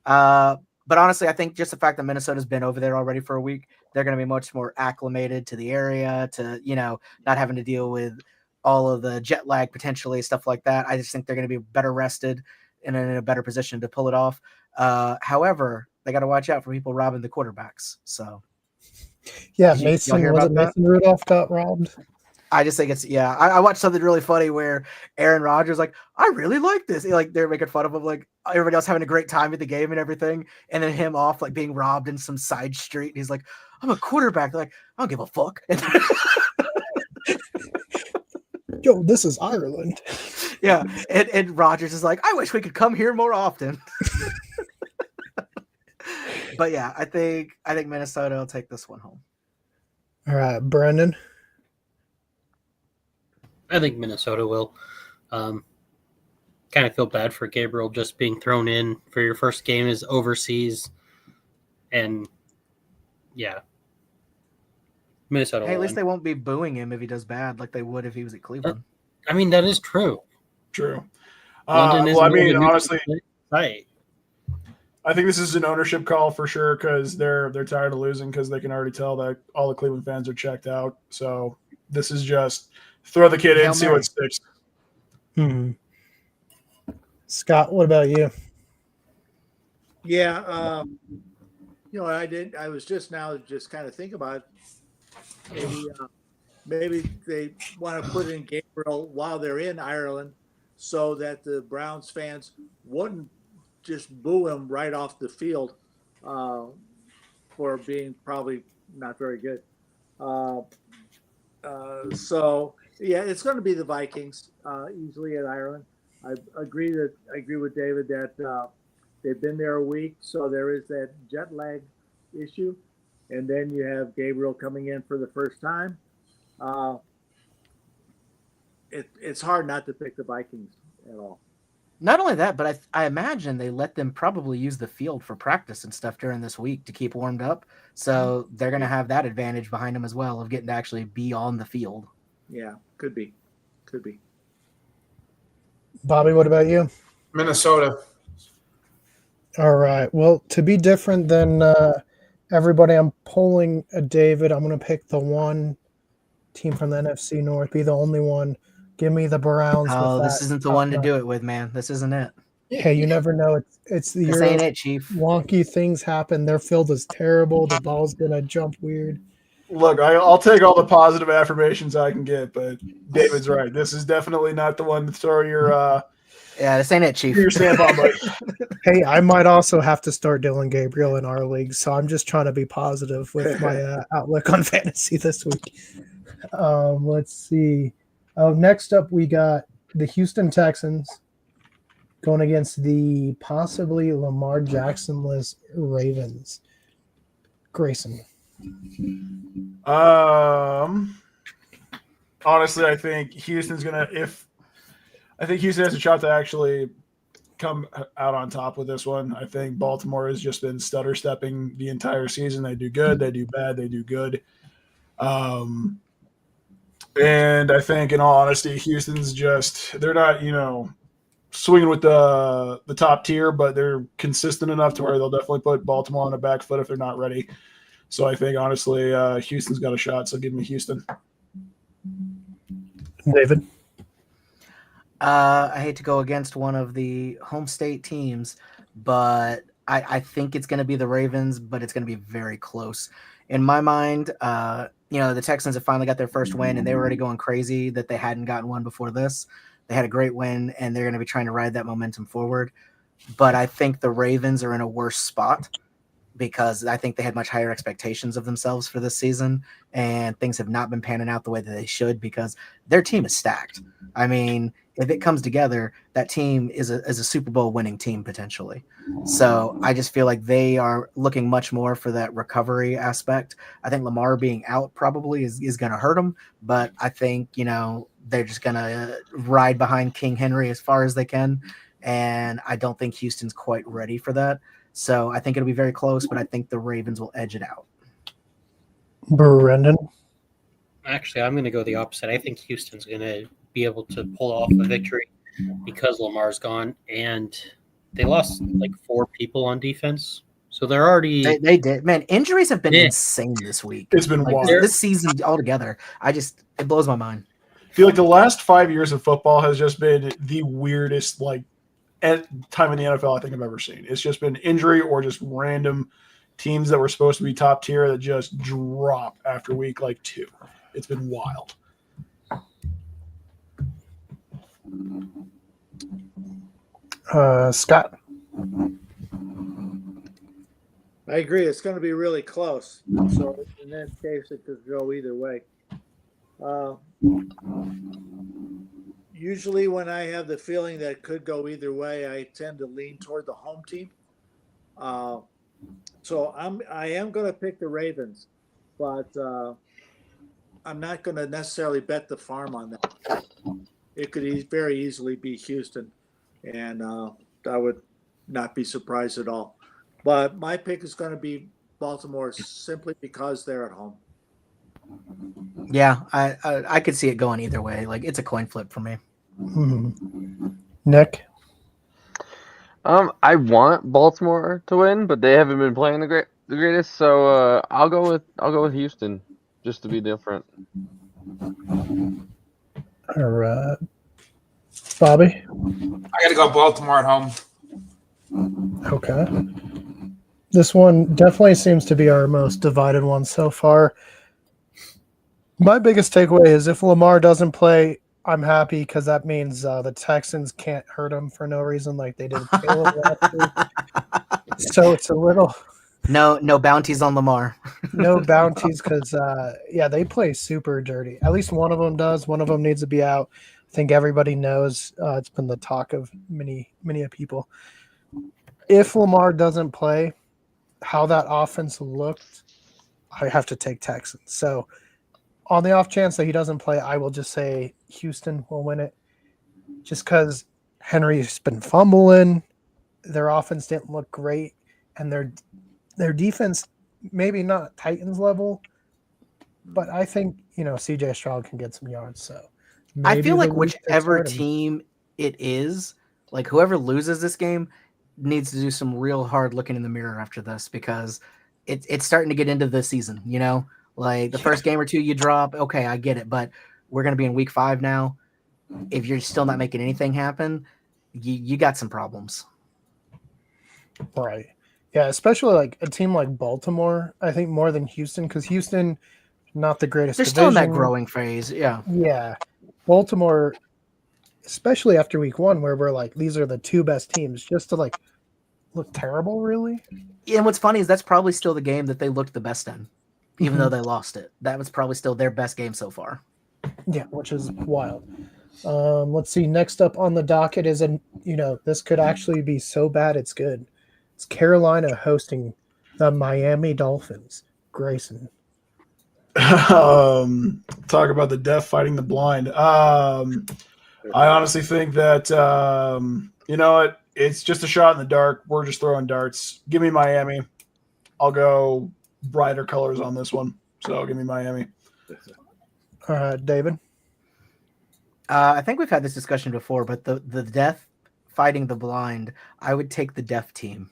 But honestly, I think just the fact that Minnesota's been over there already for a week, they're going to be much more acclimated to the area, to, not having to deal with all of the jet lag, potentially stuff like that. I just think they're going to be better rested and in a better position to pull it off. However, they got to watch out for people robbing the quarterbacks. So, yeah, Mason Rudolph got robbed. I just think I watched something really funny where Aaron Rodgers, I really like this. They're making fun of him, everybody else having a great time at the game and everything. And then him off, being robbed in some side street. And he's like, I'm a quarterback. They're like, I don't give a fuck. Yo, this is Ireland. Yeah. And Rodgers is like, I wish we could come here more often. But yeah, I think Minnesota will take this one home. All right, Brendan. I think Minnesota will. Kind of feel bad for Gabriel just being thrown in for your first game is overseas. And yeah. Minnesota. Hey, at least they won't be booing him if he does bad like they would if he was at Cleveland. I mean, that is true. True. London is honestly, right. I think this is an ownership call for sure because they're tired of losing because they can already tell that all the Cleveland fans are checked out. So this is just throw the kid in, see what sticks. Scott, what about you? Yeah, I was just kind of thinking about maybe they want to put in Gabriel while they're in Ireland so that the Browns fans wouldn't just boo him right off the field for being probably not very good. So yeah, it's going to be the Vikings easily at Ireland. I agree with David that they've been there a week, so there is that jet lag issue, and then you have Gabriel coming in for the first time. It's hard not to pick the Vikings at all. Not only that, but I imagine they let them probably use the field for practice and stuff during this week to keep warmed up. So they're going to have that advantage behind them as well of getting to actually be on the field. Yeah, could be. Bobby, what about you? Minnesota. All right. Well, to be different than everybody, I'm polling David. I'm going to pick the one team from the NFC North, be the only one. Give me the Browns. Oh, with this that isn't the one to do it with, man. This isn't it. Hey, you never know. It's the This year ain't it, Chief. wonky things happen. Their field is terrible. The ball's going to jump weird. Look, I'll take all the positive affirmations I can get, but David's right. This is definitely not the one to throw your this ain't it, Chief. your stamp on. But Hey, I might also have to start Dylan Gabriel in our league, so I'm just trying to be positive with my outlook on fantasy this week. Let's see. Next up, we got the Houston Texans going against the possibly Lamar Jackson-less Ravens. Grayson. Honestly, I think Houston's gonna. I think Houston has a shot to actually come out on top with this one. I think Baltimore has just been stutter stepping the entire season. They do good, they do bad, they do good. And I think, in all honesty, Houston's they're not, swinging with the top tier, but they're consistent enough to where they'll definitely put Baltimore on the back foot if they're not ready. So I think, honestly, Houston's got a shot. So give me Houston. David. I hate to go against one of the home state teams, but I think it's going to be the Ravens, but it's going to be very close. In my mind, the Texans have finally got their first win, and they were already going crazy that they hadn't gotten one before this. They had a great win, and they're going to be trying to ride that momentum forward. But I think the Ravens are in a worse spot because I think they had much higher expectations of themselves for this season, and things have not been panning out the way that they should because their team is stacked. I mean, if it comes together, that team is a Super Bowl winning team potentially. So I just feel like they are looking much more for that recovery aspect. I think Lamar being out probably is going to hurt them, but I think, they're just going to ride behind King Henry as far as they can. And I don't think Houston's quite ready for that. So I think it'll be very close, but I think the Ravens will edge it out. Brendan. Actually, I'm going to go the opposite. I think Houston's going to be able to pull off a victory because Lamar's gone, and they lost like 4 people on defense. So they're already... They did. Man, injuries have been insane this week. It's been wild. This season altogether. It blows my mind. I feel like the last 5 years of football has just been the weirdest, time in the NFL I think I've ever seen. It's just been injury or just random teams that were supposed to be top tier that just drop after week 2. It's been wild. Scott. I agree. It's going to be really close. So in that case, it could go either way. Usually when I have the feeling that it could go either way, I tend to lean toward the home team. So I am going to pick the Ravens, but I'm not going to necessarily bet the farm on that. It could very easily be Houston, and I would not be surprised at all. But my pick is going to be Baltimore simply because they're at home. Yeah, I could see it going either way. It's a coin flip for me. Mm-hmm. Nick. I want Baltimore to win, but they haven't been playing the greatest. So I'll go with Houston just to be different. All right, Bobby. I got to go Baltimore at home. Okay. This one definitely seems to be our most divided one so far. My biggest takeaway is if Lamar doesn't play, I'm happy because that means the Texans can't hurt him for no reason like they did Caleb last week. So it's a little... No bounties on Lamar. No bounties because, they play super dirty. At least one of them does. One of them needs to be out. I think everybody knows it's been the talk of many people. If Lamar doesn't play, how that offense looked, I have to take Texans. So on the off chance that he doesn't play, I will just say Houston will win it. Just because Henry's been fumbling, their offense didn't look great, and their defense maybe not Titans level, but I think CJ Stroud can get some yards. So I feel maybe like the week to whichever start him. team it is, like whoever loses this game needs to do some real hard looking in the mirror after this, because it's starting to get into the season, like the first game or two you drop. Okay, I get it. But we're going to be in week 5 now. If you're still not making anything happen, you got some problems. Right. Yeah, especially like a team like Baltimore, I think more than Houston, because Houston, not the greatest They're division. still in that growing phase. Yeah. Yeah. Baltimore, especially after week 1, where we're like, these are the 2 best teams, just to like look terrible, really. And what's funny is that's probably still the game that they looked the best in, even though they lost it. That was probably still their best game so far. Yeah, which is wild. Let's see. Next up on the docket is this could actually be so bad it's good. It's Carolina hosting the Miami Dolphins. Grayson. Talk about the deaf fighting the blind. I honestly think that it's just a shot in the dark. We're just throwing darts. Give me Miami. I'll go brighter colors on this one. So give me Miami. David. I think we've had this discussion before, but the deaf fighting the blind, I would take the deaf team.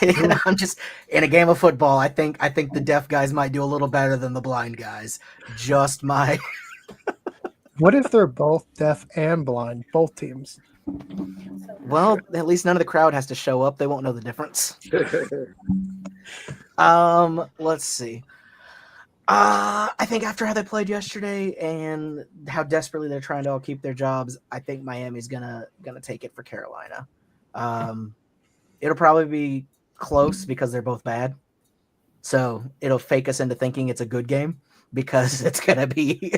And I'm just in a game of football. I think the deaf guys might do a little better than the blind guys. Just my. What if they're both deaf and blind, both teams? Well, at least none of the crowd has to show up. They won't know the difference. Let's see. I think after how they played yesterday and how desperately they're trying to all keep their jobs, I think Miami's gonna take it for Carolina. It'll probably be close because they're both bad. So it'll fake us into thinking it's a good game because it's gonna be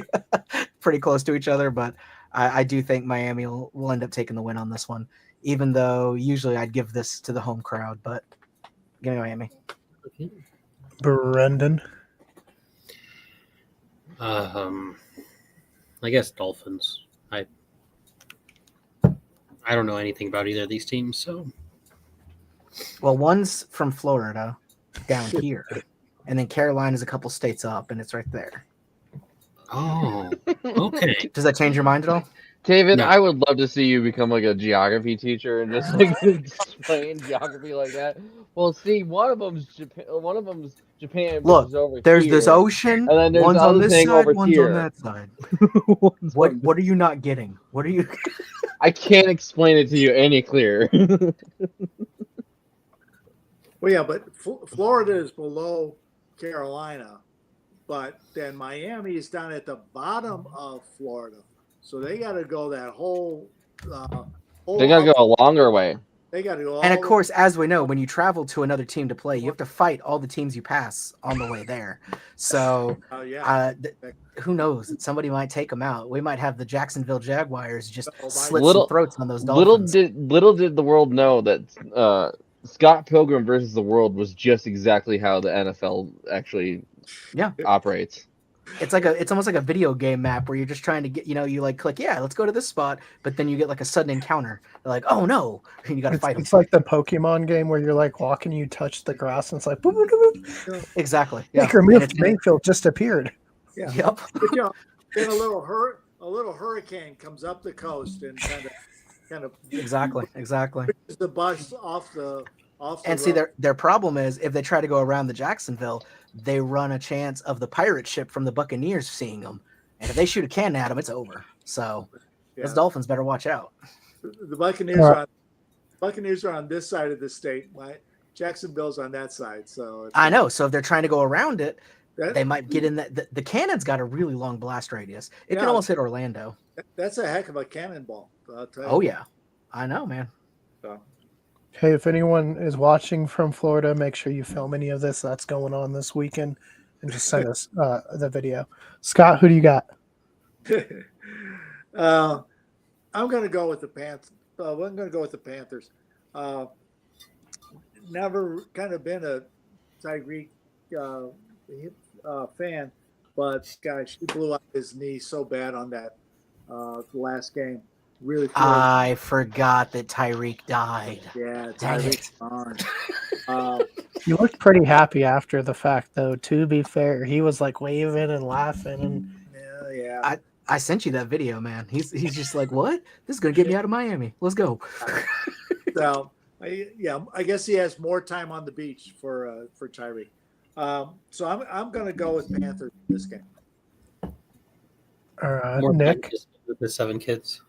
pretty close to each other. But I do think Miami will end up taking the win on this one, even though usually I'd give this to the home crowd. But give me Miami. Brendan. I guess Dolphins. I don't know anything about either of these teams, so. Well, one's from Florida down here, and then Carolina's a couple states up, and it's right there. Oh, okay. Does that change your mind at all? David, No. I would love to see you become like a geography teacher and just like explain geography like that. Well, see, one of them's Japan. Japan. Look, which is over there's here, this ocean. and then there's One's the on other this thing side, over one's here. on that side. One's on What are you not getting? What are you? I can't explain it to you any clearer. Well, yeah, but Florida is below Carolina, but then Miami is down at the bottom of Florida, so they got to go that whole. They gotta go a longer way. They got to go. And of course, as we know, when you travel to another team to play, you have to fight all the teams you pass on the way there. So, who knows? Somebody might take them out. We might have the Jacksonville Jaguars just slit some throats on those Dolphins. Little did the world know that Scott Pilgrim versus the World was just exactly how the NFL actually operates. It's almost like a video game map where you're just trying to get, you like click, let's go to this spot, but then you get like a sudden encounter. They're like, oh no, and you got to fight them. It's like the Pokemon game where you're like walking, you touch the grass, and it's like, boop, boop, boop, boop. Exactly. Yeah. Baker Mayfield just appeared. Yeah. Yep. But, then a little hurricane comes up the coast and kind of Exactly. pushes the bus off the. And see, their problem is if they try to go around the Jacksonville, they run a chance of the pirate ship from the Buccaneers seeing them. And if they shoot a cannon at them, it's over. So those Dolphins better watch out. The Buccaneers are on this side of the state. Jacksonville's on that side. So I know. So if they're trying to go around it, they might get in that. The cannon's got a really long blast radius. It can almost hit Orlando. That's a heck of a cannonball. I'll tell you. Oh, yeah. I know, man. So. Hey, if anyone is watching from Florida, make sure you film any of this that's going on this weekend and just send us the video. Scott, who do you got? I'm going to go with the Panthers. I'm going to go with the Panthers. Never kind of been a Tyreek fan, but gosh, he blew out his knee so bad on that last game. Really feel. I forgot that Tyreek died. Yeah, Dang Tyreek's it. gone. He looked pretty happy after the fact, though. To be fair, he was like waving and laughing, and yeah. I sent you that video, man. He's just like, what? This is gonna get me out of Miami. Let's go. So I guess he has more time on the beach for Tyreek. So I'm going to go with Panthers in this game. More Nick. time just with the 7 kids.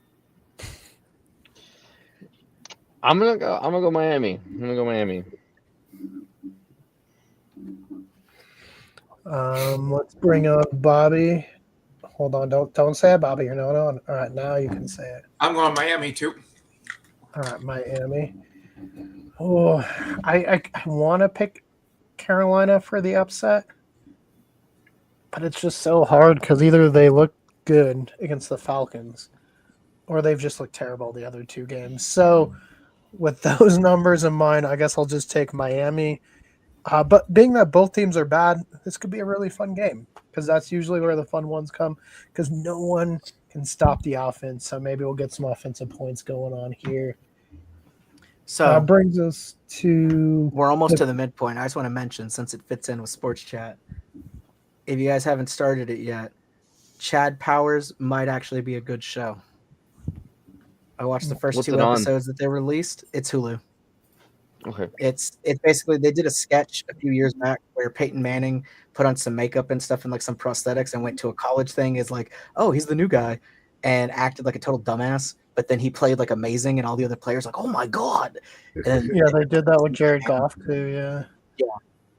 I'm gonna go Miami. I'm gonna go Miami. Let's bring up Bobby. Hold on, don't say it, Bobby. You're not on. All right, now you can say it. I'm going Miami too. All right, Miami. Oh, I want to pick Carolina for the upset, but it's just so hard because either they look good against the Falcons, or they've just looked terrible the other 2 games. So, with those numbers in mind, I guess I'll just take Miami. But being that both teams are bad, this could be a really fun game because that's usually where the fun ones come because no one can stop the offense. So maybe we'll get some offensive points going on here. So brings us to... we're almost to the midpoint. I just want to mention, since it fits in with Sports Chat, if you guys haven't started it yet, Chad Powers might actually be a good show. I watched the first What's 2 it on? episodes that they released. It's Hulu. Okay. It's basically, they did a sketch a few years back where Peyton Manning put on some makeup and stuff and like some prosthetics and went to a college thing. Is like, oh, he's the new guy, and acted like a total dumbass. But then he played like amazing, and all the other players like, oh my god. And Yeah, they did that with Jared Goff too. Yeah.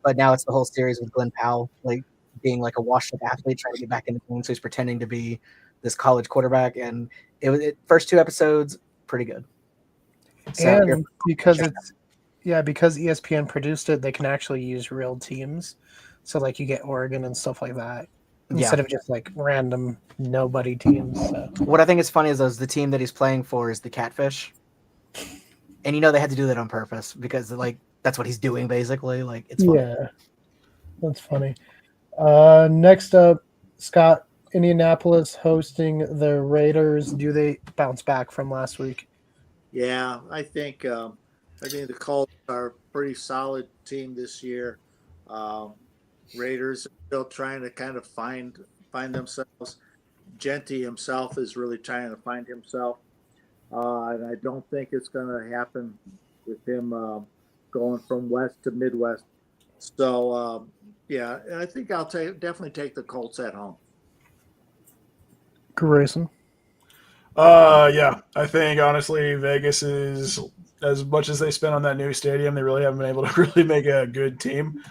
but now it's the whole series with Glenn Powell, like being like a washed-up athlete trying to get back into the game, so he's pretending to be this college quarterback. And first 2 episodes pretty good. So And because because ESPN produced it, they can actually use real teams. So like you get Oregon and stuff like that instead of just like random nobody teams. So. What I think is funny is the team that he's playing for is the Catfish, and they had to do that on purpose because like that's what he's doing basically. Like it's funny. Yeah, that's funny. Next up, Scott, Indianapolis hosting the Raiders. Do they bounce back from last week? Yeah, I think the Culz are a pretty solid team this year. Raiders are still trying to kind of find themselves. Genty himself is really trying to find himself, and I don't think it's going to happen with him going from West to Midwest. So yeah, I think I'll definitely take the Colts at home. Grayson. Yeah, I think honestly Vegas is, as much as they spent on that new stadium, they really haven't been able to really make a good team.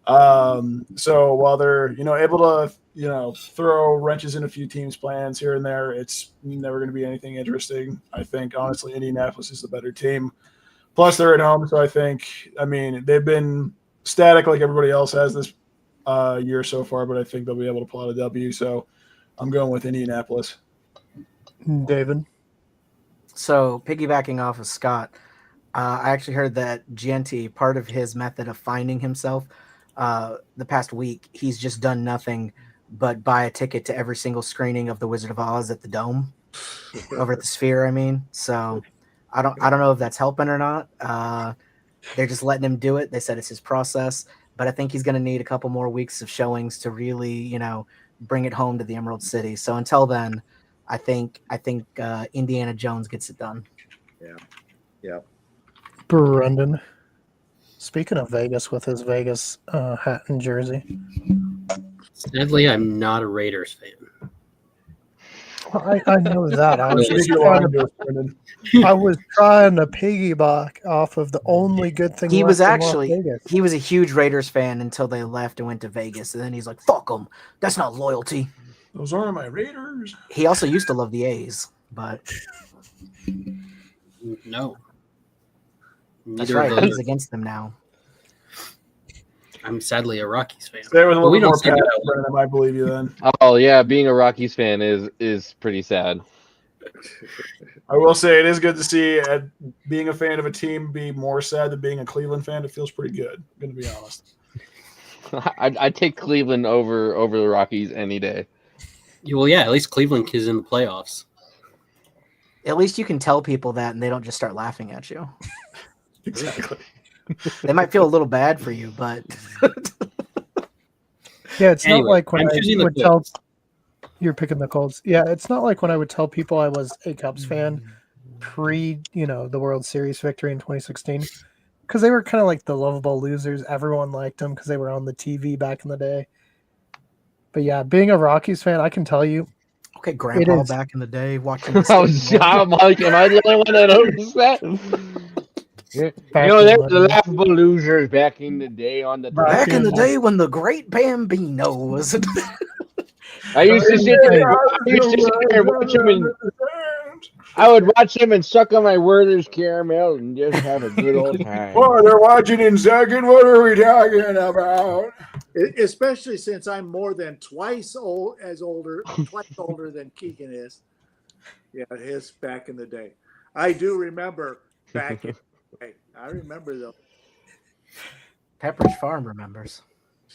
So while they're able to throw wrenches in a few teams' plans here and there, it's never going to be anything interesting. I think honestly Indianapolis is the better team. Plus they're at home, so I think they've been static like everybody else has this year so far, but I think they'll be able to pull out a W. So I'm going with Indianapolis. David. So piggybacking off of Scott, I actually heard that Genty, part of his method of finding himself, the past week, he's just done nothing but buy a ticket to every single screening of The Wizard of Oz at the Dome, over at the Sphere. So I don't know if that's helping or not. They're just letting him do it. They said it's his process, but I think he's going to need a couple more weeks of showings to really, bring it home to the Emerald City. So until then, I think Indiana Jones gets it done. Yeah. Brendan. Speaking of Vegas with his Vegas hat and jersey. Sadly, I'm not a Raiders fan. Well, I know that. I was Brendan. trying to piggyback off of the only good thing He left was in actually Las Vegas. he was a huge Raiders fan until they left and went to Vegas, and then he's like, "Fuck them, that's not loyalty." Those aren't my Raiders. He also used to love the A's, but No. that's Neither right. of those He's are- against them now. I'm sadly a Rockies fan. Stay with a little we bit don't more say passion, that. Brennan, I might believe you then. Oh yeah, being a Rockies fan is pretty sad. I will say it is good to see being a fan of a team be more sad than being a Cleveland fan. It feels pretty good. I'm going to be honest. I'd take Cleveland over the Rockies any day. Well, yeah, at least Cleveland is in the playoffs. At least you can tell people that and they don't just start laughing at you. Exactly. They might feel a little bad for you, but Yeah, it's Anyway, not like when I'm I choosing the would tell you're picking the Colts. Yeah, it's not like when I would tell people I was a Cubs fan pre, the World Series victory in 2016, because they were kind of like the lovable losers. Everyone liked them because they were on the TV back in the day. But yeah, being a Rockies fan, I can tell you, okay, Grandpa is. back in the day watching. I'm like, am I the only one that noticed that? Back They're in the laughable losers back in the day on the. Back in the day when the great Bambino was. I used to sit there and watch him, and I would watch him and suck on my Werther's caramel and just have a good old time. Oh, they're watching in second. What are we talking about? Especially since I'm more than twice older than Keegan is. Yeah, his back in the day. I do remember back in the day. I remember though. Pepperidge Farm remembers.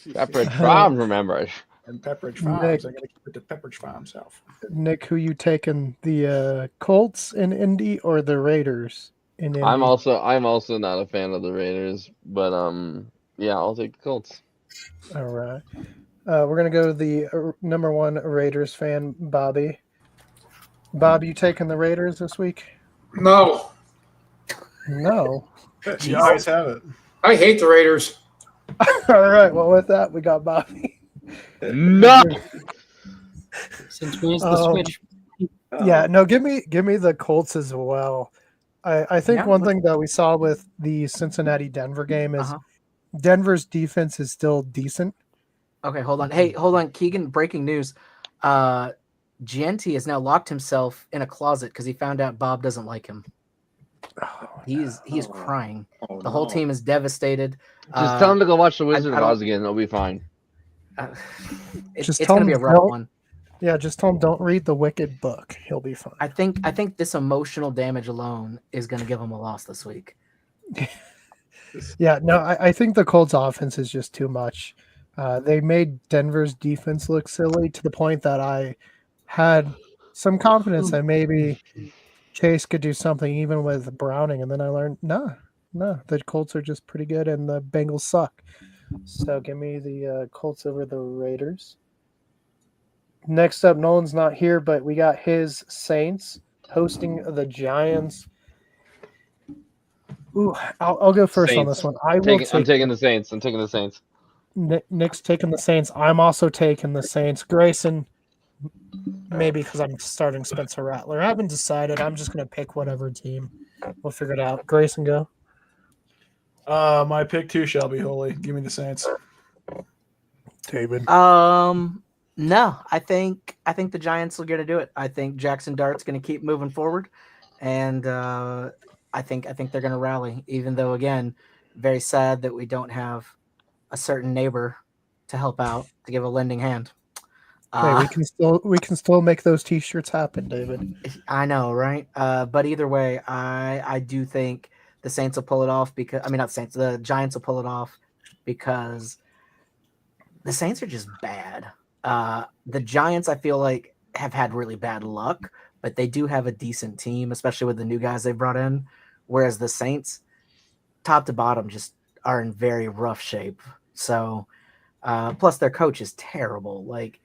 Pepperidge Farm remembers. And Pepperidge Farms. I got to keep it to Pepperidge Farm self. Nick, who you taking, the Colts in Indy or the Raiders in Indy? I'm also not a fan of the Raiders, but yeah, I'll take the Colts. All right. We're gonna go to the number one Raiders fan, Bobby. Bob, you taking the Raiders this week? No, No. You always have it. I hate the Raiders. All right. Well, with that, we got Bobby. No. Since when is the switch? Yeah. No. Give me the Colts as well. I think Yeah, one thing that we saw with the Cincinnati Denver game is Uh-huh. Denver's defense is still decent. Okay, hold on. Hey, hold on, Keegan. Breaking news. Gianti has now locked himself in a closet because he found out Bob doesn't like him. He's crying. The whole team is devastated. Just tell him to go watch The Wizard I of don't- Oz again. It'll be fine. Just It's tell going to be a him rough don't- one. Yeah. Just tell him don't read the Wicked book. He'll be fine. I think this emotional damage alone is going to give him a loss this week. Yeah, no, I think the Colts offense is just too much. They made Denver's defense look silly to the point that I had some confidence that maybe Chase could do something even with Browning, and then I learned no, the Colts are just pretty good and the Bengals suck. So give me the Colts over the Raiders. Next up, Nolan's not here, but we got his Saints hosting the Giants. Ooh, I'll go first on Saints. this one. I'm taking the Saints. I'm taking the Saints. Nick's taking the Saints. I'm also taking the Saints. Grayson, maybe because I'm starting Spencer Rattler. I haven't decided. I'm just going to pick whatever team. We'll figure it out. Grayson, go. My pick too shall be holy. Give me the Saints. David. No, I think the Giants are going to do it. I think Jackson Dart's going to keep moving forward, and I think they're going to rally. Even though, again, very sad that we don't have a certain neighbor to help out to give a lending hand. Hey, we can still make those T-shirts happen, David. I know, right? But either way, I do think the Saints will pull it off because not Saints. The Giants will pull it off because the Saints are just bad. The Giants, I feel like, have had really bad luck, but they do have a decent team, especially with the new guys they brought in. Whereas the Saints, top to bottom, just are in very rough shape. So, plus their coach is terrible. Like,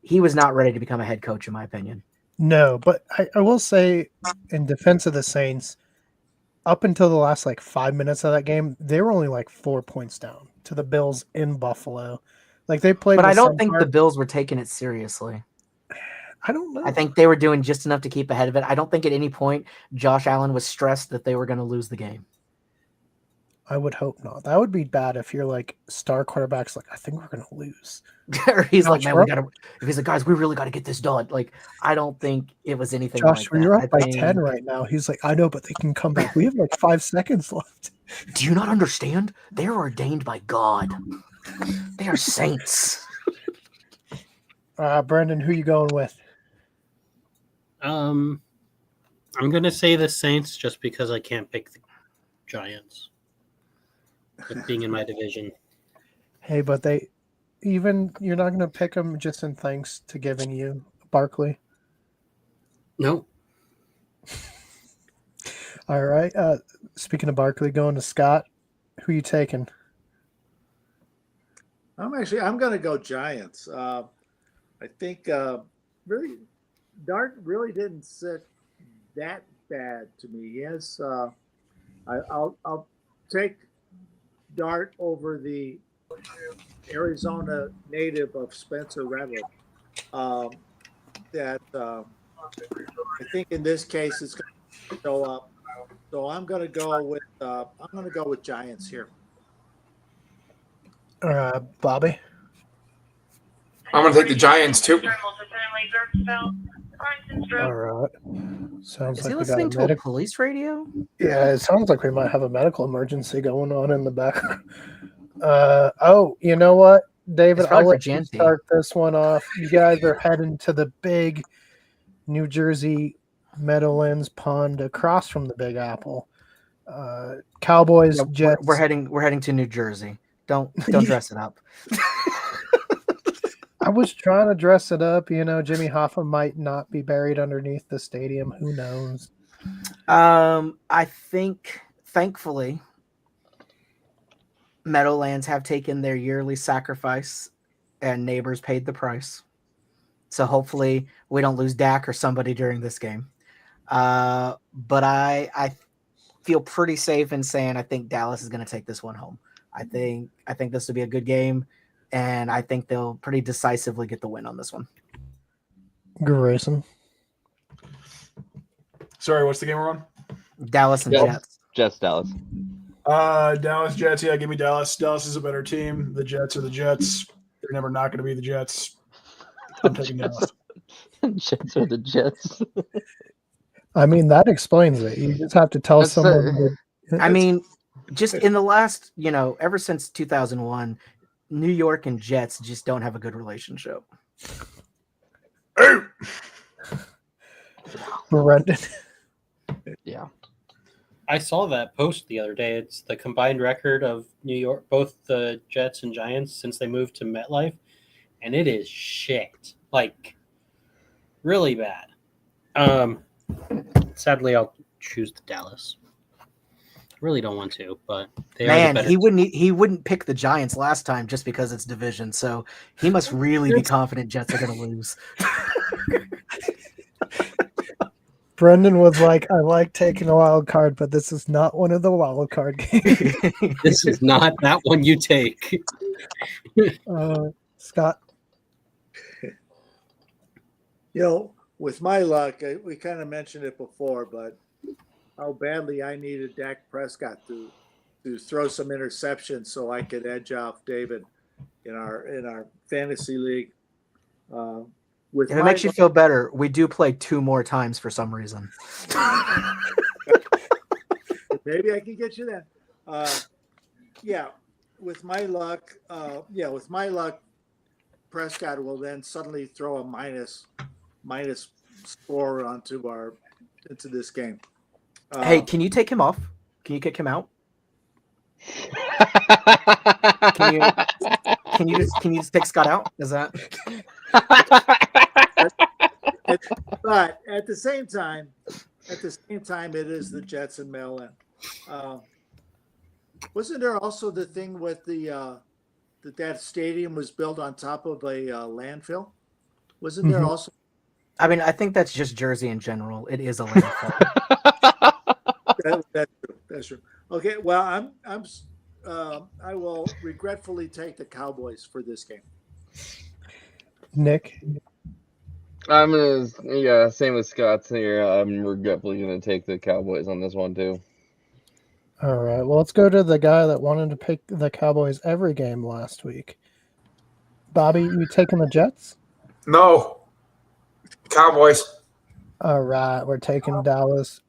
he was not ready to become a head coach, in my opinion. No, but I will say, in defense of the Saints, up until the last 5 minutes of that game, they were only 4 points down to the Bills in Buffalo. They played. But I don't some think heart. the Bills were taking it seriously. I don't know. I think they were doing just enough to keep ahead of it. I don't think at any point Josh Allen was stressed that they were going to lose the game. I would hope not. That would be bad if you're star quarterbacks. I think we're going to lose. Or he's Josh, like, man, we got to. He's like, guys, we really got to get this done. I don't think it was anything. Josh, like you're that. up by 10 right now. He's like, I know, but they can come back. We have 5 seconds left. Do you not understand? They're ordained by God. They are Saints. Brendan, who you going with? I'm gonna say the Saints just because I can't pick the Giants with being in my division. Hey, but you're not going to pick them just in thanks to giving you Barkley. No. All right. Speaking of Barkley, going to Scott. Who you taking? I'm going to go Giants. I think really Dart really didn't sit that bad to me. Yes, I'll take Dart over the Arizona native of Spencer Rattler. I think in this case it's going to show up. So I'm going to go with Giants here. Bobby. I'm going to take the Giants too. All right. Sounds Is like he we got listening a to a medical. police radio? Yeah, it sounds like we might have a medical emergency going on in the background. You know what, David? It's probably I'll for let you Janty. start this one off. You guys are heading to the big New Jersey Meadowlands Pond across from the Big Apple. Cowboys, Yeah, Jets. we're heading to New Jersey. Don't dress it up. I was trying to dress it up. Jimmy Hoffa might not be buried underneath the stadium. Who knows? I think, thankfully, Meadowlands have taken their yearly sacrifice, and Neighbors paid the price. So hopefully we don't lose Dak or somebody during this game. But I feel pretty safe in saying I think Dallas is going to take this one home. I think this will be a good game, and I think they'll pretty decisively get the win on this one. Grayson. Sorry, what's the game we're on? Dallas and Jets. Jets, Dallas. Dallas Jets. Yeah, give me Dallas. Dallas is a better team. The Jets are the Jets. They're never not going to be the Jets. I'm taking Dallas. Jets are the Jets. I mean, that explains it. You just have to tell That's someone. I mean, just in the last, ever since 2001, New York and Jets just don't have a good relationship. Brendan. Yeah. I saw that post the other day. It's the combined record of New York, both the Jets and Giants since they moved to MetLife, and it is shit. Like, really bad. Sadly, I'll choose the Dallas. Really don't want to, but they are the better. He wouldn't pick the Giants last time just because it's division. So he must really be confident Jets are going to lose. Brendan was like, I like taking a wild card, but this is not one of the wild card games. This is not that one you take. Scott. With my luck, we kind of mentioned it before, but how badly I needed Dak Prescott to throw some interceptions so I could edge off David in our fantasy league. If it makes you feel better, we do play 2 more times for some reason. Maybe I can get you then. With my luck, Prescott will then suddenly throw a minus score into this game. Hey, can you take him off? Can you kick him out? Can you just take Scott out? Is that? But at the same time, it is the Jets and Maryland. Wasn't there also the thing with that stadium was built on top of a landfill? Wasn't there also? I mean, I think that's just Jersey in general. It is a landfill. That's true. Okay, well, I will regretfully take the Cowboys for this game. Nick. I'm gonna, same with Scott's here. I'm regretfully gonna take the Cowboys on this one too. All right. Well, let's go to the guy that wanted to pick the Cowboys every game last week. Bobby, you taking the Jets? No. Cowboys. All right, we're taking Dallas.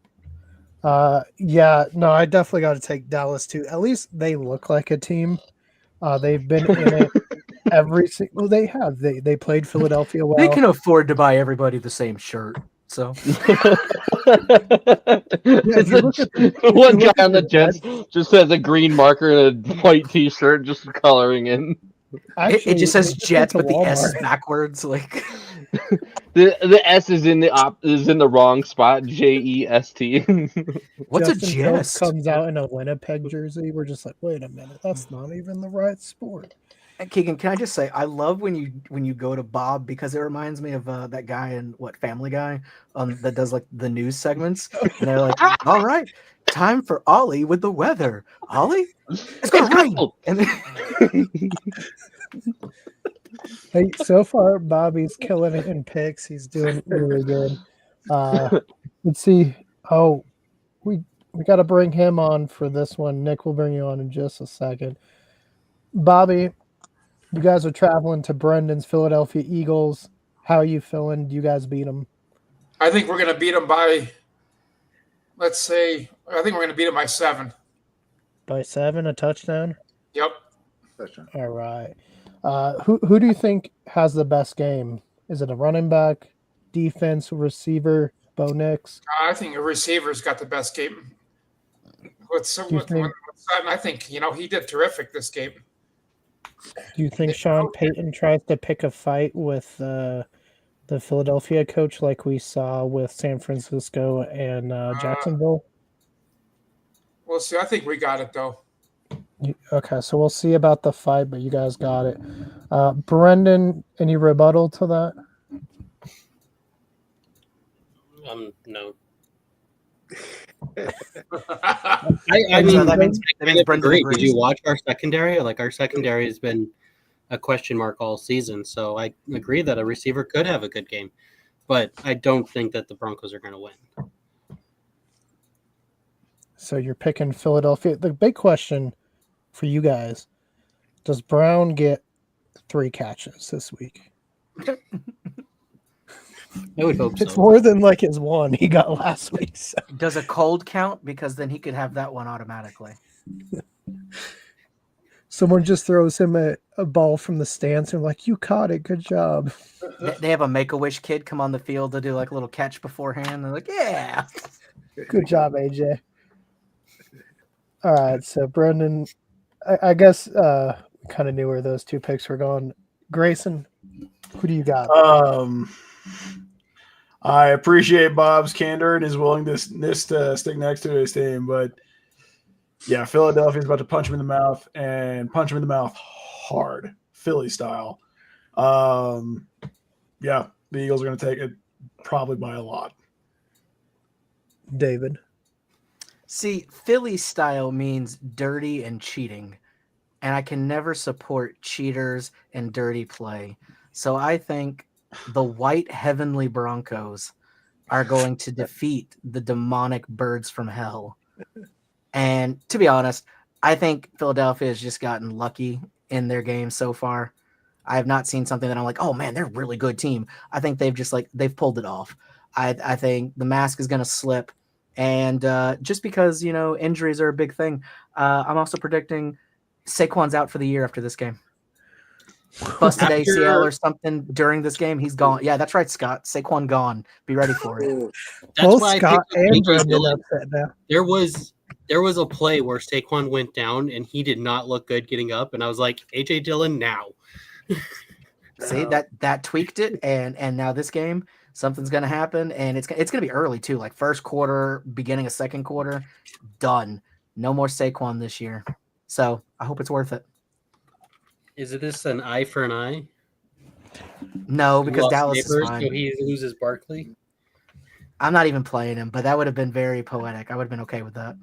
I definitely got to take Dallas too. At least they look like a team. They've been in it every single. Well, they have. They played Philadelphia well. They can afford to buy everybody the same shirt. So if you look at the- if one you guy look at on the the Jets just has a green marker and a white T-shirt, just coloring in. Actually, it just says they just Jets, went but to the S is Walmart. backwards. Like The S is in the wrong spot. JEST. what's Justin a Fields jest? comes out in a Winnipeg jersey. We're just like, wait a minute, that's not even the right sport. And Keegan, can I just say I love when you go to Bob because it reminds me of that guy in Family Guy that does like the news segments, and they're like, "All right, time for Ollie with the weather. Ollie, it's gonna rain." cold. And then, Hey, so far Bobby's killing it in picks. He's doing really good. Let's see. Oh, we got to bring him on for this one. Nick will bring you on in just a second. Bobby, you guys are traveling to Brendan's Philadelphia Eagles. How are you feeling? Do you guys beat them? I think we're going to beat them by, let's say, I think we're going to beat them by 7. By 7, a touchdown? Yep. All right. Who do you think has the best game? Is it a running back, defense, receiver, Bo Nix? I think the receiver's got the best game. With think- Sutton, I think, he did terrific this game. Do you think Sean Payton tries to pick a fight with the Philadelphia coach like we saw with San Francisco and Jacksonville? We'll see. I think we got it, though. Okay, so we'll see about the fight, but you guys got it. Brendan, any rebuttal to that? No. I mean, that means Brendan agree. agrees. Did you watch our secondary? Like our secondary has been a question mark all season. So I agree that a receiver could have a good game, but I don't think that the Broncos are going to win. So you're picking Philadelphia. The big question for you guys, does Brown get 3 catches this week? I would hope It's so. more than like his one he got last week. So. Does a cold count? Because then he could have that one automatically. Someone just throws him a ball from the stance and like, you caught it, good job. They have a Make-A-Wish kid come on the field to do like a little catch beforehand. They're like, yeah. Good job, AJ. All right, so Brendan, I guess kind of knew where those 2 picks were going. Grayson, who do you got? I appreciate Bob's candor and his willingness to stick next to his team, but yeah, Philadelphia's about to punch him in the mouth and punch him in the mouth hard, Philly style. Yeah, the Eagles are going to take it probably by a lot. David. See, Philly style means dirty and cheating, and I can never support cheaters and dirty play. So I think the white heavenly Broncos are going to defeat the demonic birds from hell. And to be honest, I think Philadelphia has just gotten lucky in their game so far. I have not seen something that I'm like, oh man, they're a really good team. I think they've pulled it off. I think the mask is going to slip. And just because, injuries are a big thing, I'm also predicting Saquon's out for the year after this game. Busted ACL or something during this game. He's gone. Yeah, that's right, Scott. Saquon gone. Be ready for it. That's Both why Scott I picked and Brendan Dillon. upset now. There was a play where Saquon went down and he did not look good getting up, and I was like, AJ Dillon now. See, that tweaked it, and now this game, something's gonna happen, and it's gonna be early too, like first quarter, beginning of second quarter, done. No more Saquon this year, so I hope it's worth it. Is this an eye for an eye? No, because Lost Dallas neighbors, is fine. so he loses Barkley. I'm not even playing him, but that would have been very poetic. I would have been okay with that.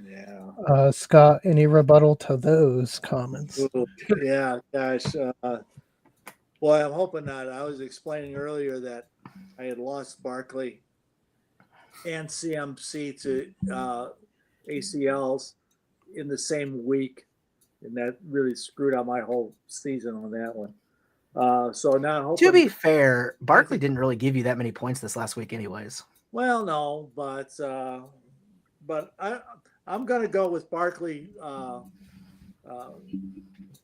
Yeah. Scott, any rebuttal to those comments? Yeah, gosh. Boy, I'm hoping not. I was explaining earlier that I had lost Barkley and CMC to ACLs in the same week, and that really screwed out my whole season on that one. So now, hoping, To be fair, Barkley didn't really give you that many points this last week, anyways. well, no, but I'm going to go with Barkley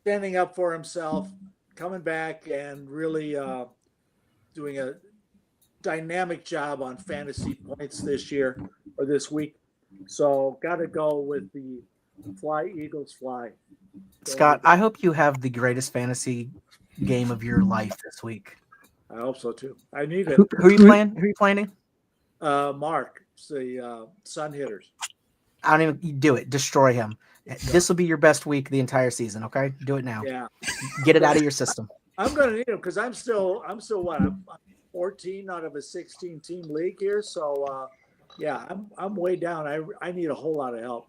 standing up for himself, coming back and really doing a dynamic job on fantasy points this year or this week. So got to go with the Fly Eagles Fly. Scott, I hope you have the greatest fantasy game of your life this week. I hope so too. I need it. Who are you playing? Who are you playing? Mark, it's the Sun Hitters. I don't even do it. Destroy him. This will be your best week the entire season. Okay, do it now. Yeah, Get it out of your system. I'm going to need him because I'm still what? I'm 14 out of a 16 team league here. So yeah, I'm way down. I need a whole lot of help.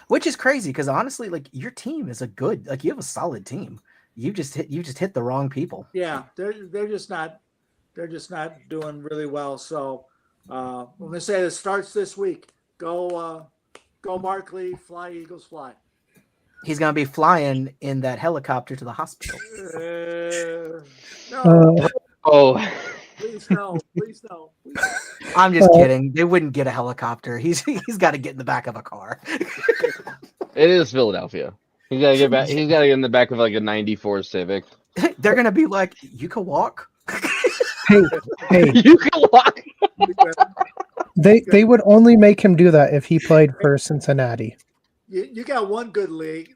Which is crazy because honestly, like your team is you have a solid team. You just hit the wrong people. Yeah, they're just not doing really well. So I'm gonna say it starts this week. Go Mark Lee, Fly Eagles Fly. He's gonna be flying in that helicopter to the hospital. No, Oh, please no, please no. I'm just kidding. They wouldn't get a helicopter. He's got to get in the back of a car. it is Philadelphia. He's got to get back. He's got to get in the back of like a '94 Civic. They're gonna be like, "You can walk." Hey, You can walk. they would only make him do that if he played for Cincinnati. You got one good leg.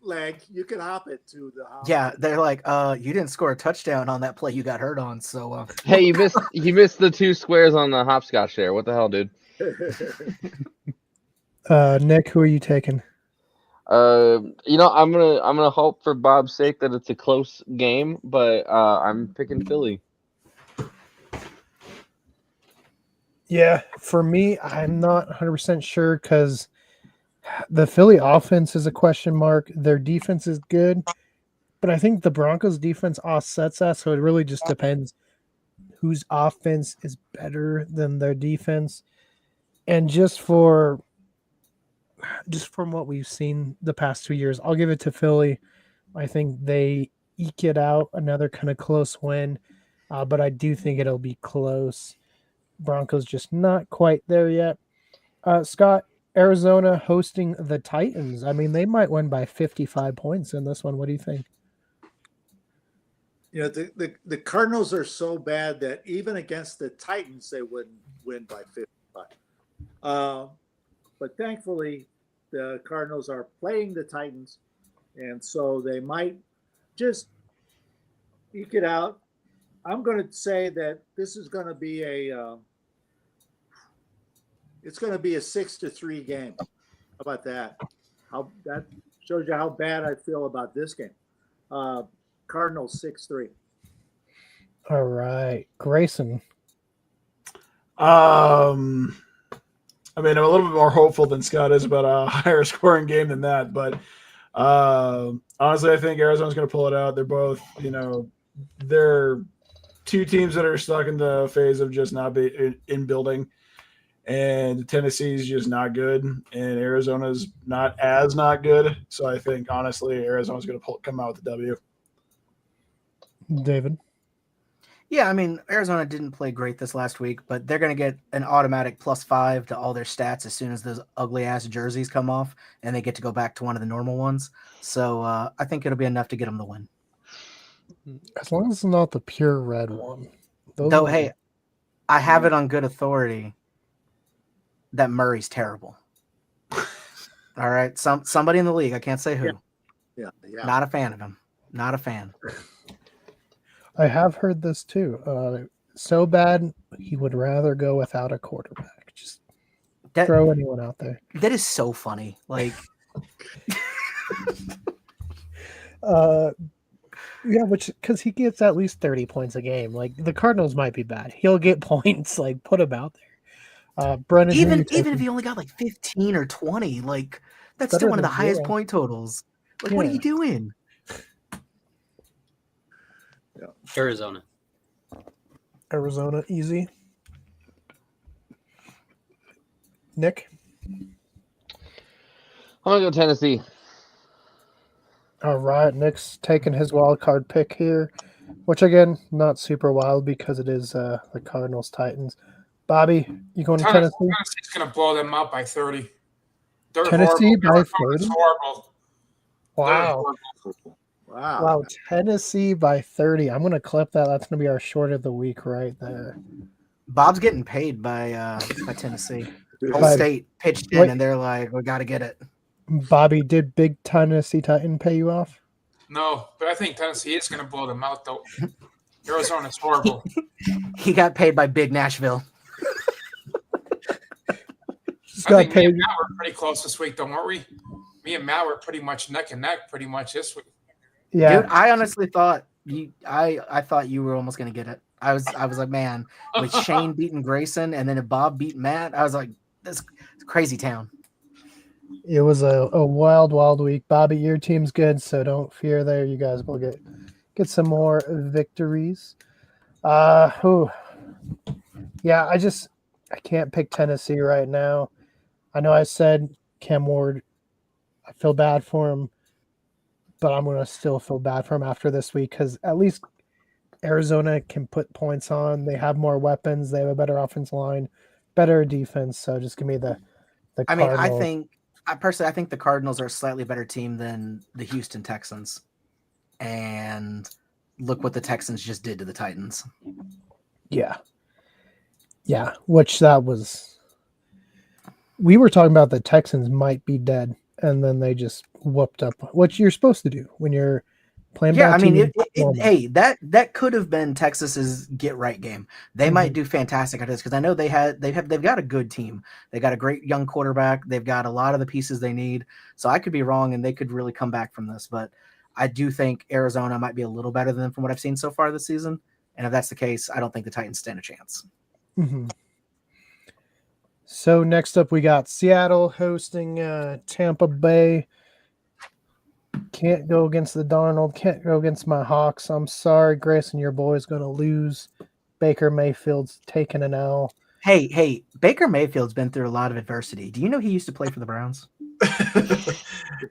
You can hop it to the hospital. Yeah, they're like, you didn't score a touchdown on that play you got hurt on, so Hey, you missed the 2 squares on the hopscotch there. What the hell, dude? Nick, who are you taking? I'm gonna hope for Bob's sake that it's a close game, but I'm picking Philly. Yeah, for me, I'm not 100% sure because the Philly offense is a question mark. Their defense is good, but I think the Broncos defense offsets that, so it really just depends whose offense is better than their defense. And just from what we've seen the past 2 years, I'll give it to Philly. I think they eke it out, another kind of close win, but I do think it'll be close. Broncos just not quite there yet. Scott, Arizona hosting the Titans. I mean, they might win by 55 points in this one. What do you think? You know, the Cardinals are so bad that even against the Titans, they wouldn't win by 55. But thankfully, the Cardinals are playing the Titans, and so they might just eke it out. I'm going to say that this is going to be it's going to be a 6-3 game. How about that? That shows you how bad I feel about this game. Cardinals 6-3. All right, Grayson. I mean, I'm a little bit more hopeful than Scott is about a higher scoring game than that. But honestly, I think Arizona's going to pull it out. They're both, they're two teams that are stuck in the phase of just not be in building. And Tennessee's just not good, and Arizona's not good. So I think, honestly, Arizona's going to come out with the W. David? Yeah, I mean, Arizona didn't play great this last week, but they're going to get an automatic +5 to all their stats as soon as those ugly-ass jerseys come off, and they get to go back to one of the normal ones. So I think it'll be enough to get them the win. As long as it's not the pure red one. Though, hey, I have it on good authority that Murray's terrible. All right, somebody in the league, I can't say who. Yeah. Not a fan of him. Not a fan. I have heard this too. So bad he would rather go without a quarterback. Just throw anyone out there. That is so funny. Like, yeah, because he gets at least 30 points a game. Like the Cardinals might be bad. He'll get points. Like put him out there. Brennan, even if he only got like 15 or 20, like that's still one of the highest point totals. Like, what are you doing? Arizona, easy. Nick? I'm gonna go Tennessee. All right, Nick's taking his wild card pick here, which again, not super wild because it is the Cardinals Titans. Bobby, you going to Tennessee? Tennessee's going to blow them out by 30. They're Tennessee horrible. by 30? Horrible. Wow. Wow. Wow. Tennessee by 30. I'm going to clip that. That's going to be our short of the week right there. Bob's getting paid by Tennessee. Whole By- state pitched in, Wait. and they're like, "We got to get it." Bobby, did Big Tennessee Titan pay you off? No, but I think Tennessee is going to blow them out, though. Arizona's horrible. He got paid by Big Nashville. Just I got think me paid. and Matt were pretty close this week, though, weren't we? Me and Matt were pretty much neck and neck pretty much this week. Yeah. Dude, I honestly thought I thought you were almost gonna get it. I was like, man, with Shane beating Grayson and then if Bob beat Matt, I was like, this is crazy town. It was a wild, wild week. Bobby, your team's good, so don't fear there. You guys will get some more victories. Yeah, I can't pick Tennessee right now. I know I said Cam Ward, I feel bad for him, but I'm gonna still feel bad for him after this week because at least Arizona can put points on. They have more weapons. They have a better offensive line, better defense. So just give me the I mean, Cardinals. I think the Cardinals are a slightly better team than the Houston Texans. And look what the Texans just did to the Titans. Yeah. Yeah, which that was. We were talking about the Texans might be dead, and then they just whooped up. What you're supposed to do when you're playing Yeah, bad I mean, teams, hey, that could have been Texas's get right game. They might do fantastic at this because I know they've got a good team. They got a great young quarterback. They've got a lot of the pieces they need. So I could be wrong, and they could really come back from this. But I do think Arizona might be a little better than them from what I've seen so far this season. And if that's the case, I don't think the Titans stand a chance. Mm-hmm. So next up, we got Seattle hosting Tampa Bay. Can't go against the Darnold. Can't go against my Hawks. I'm sorry, Grayson. Your boy's going to lose. Baker Mayfield's taking an L. Hey, Baker Mayfield's been through a lot of adversity. Do you know he used to play for the Browns?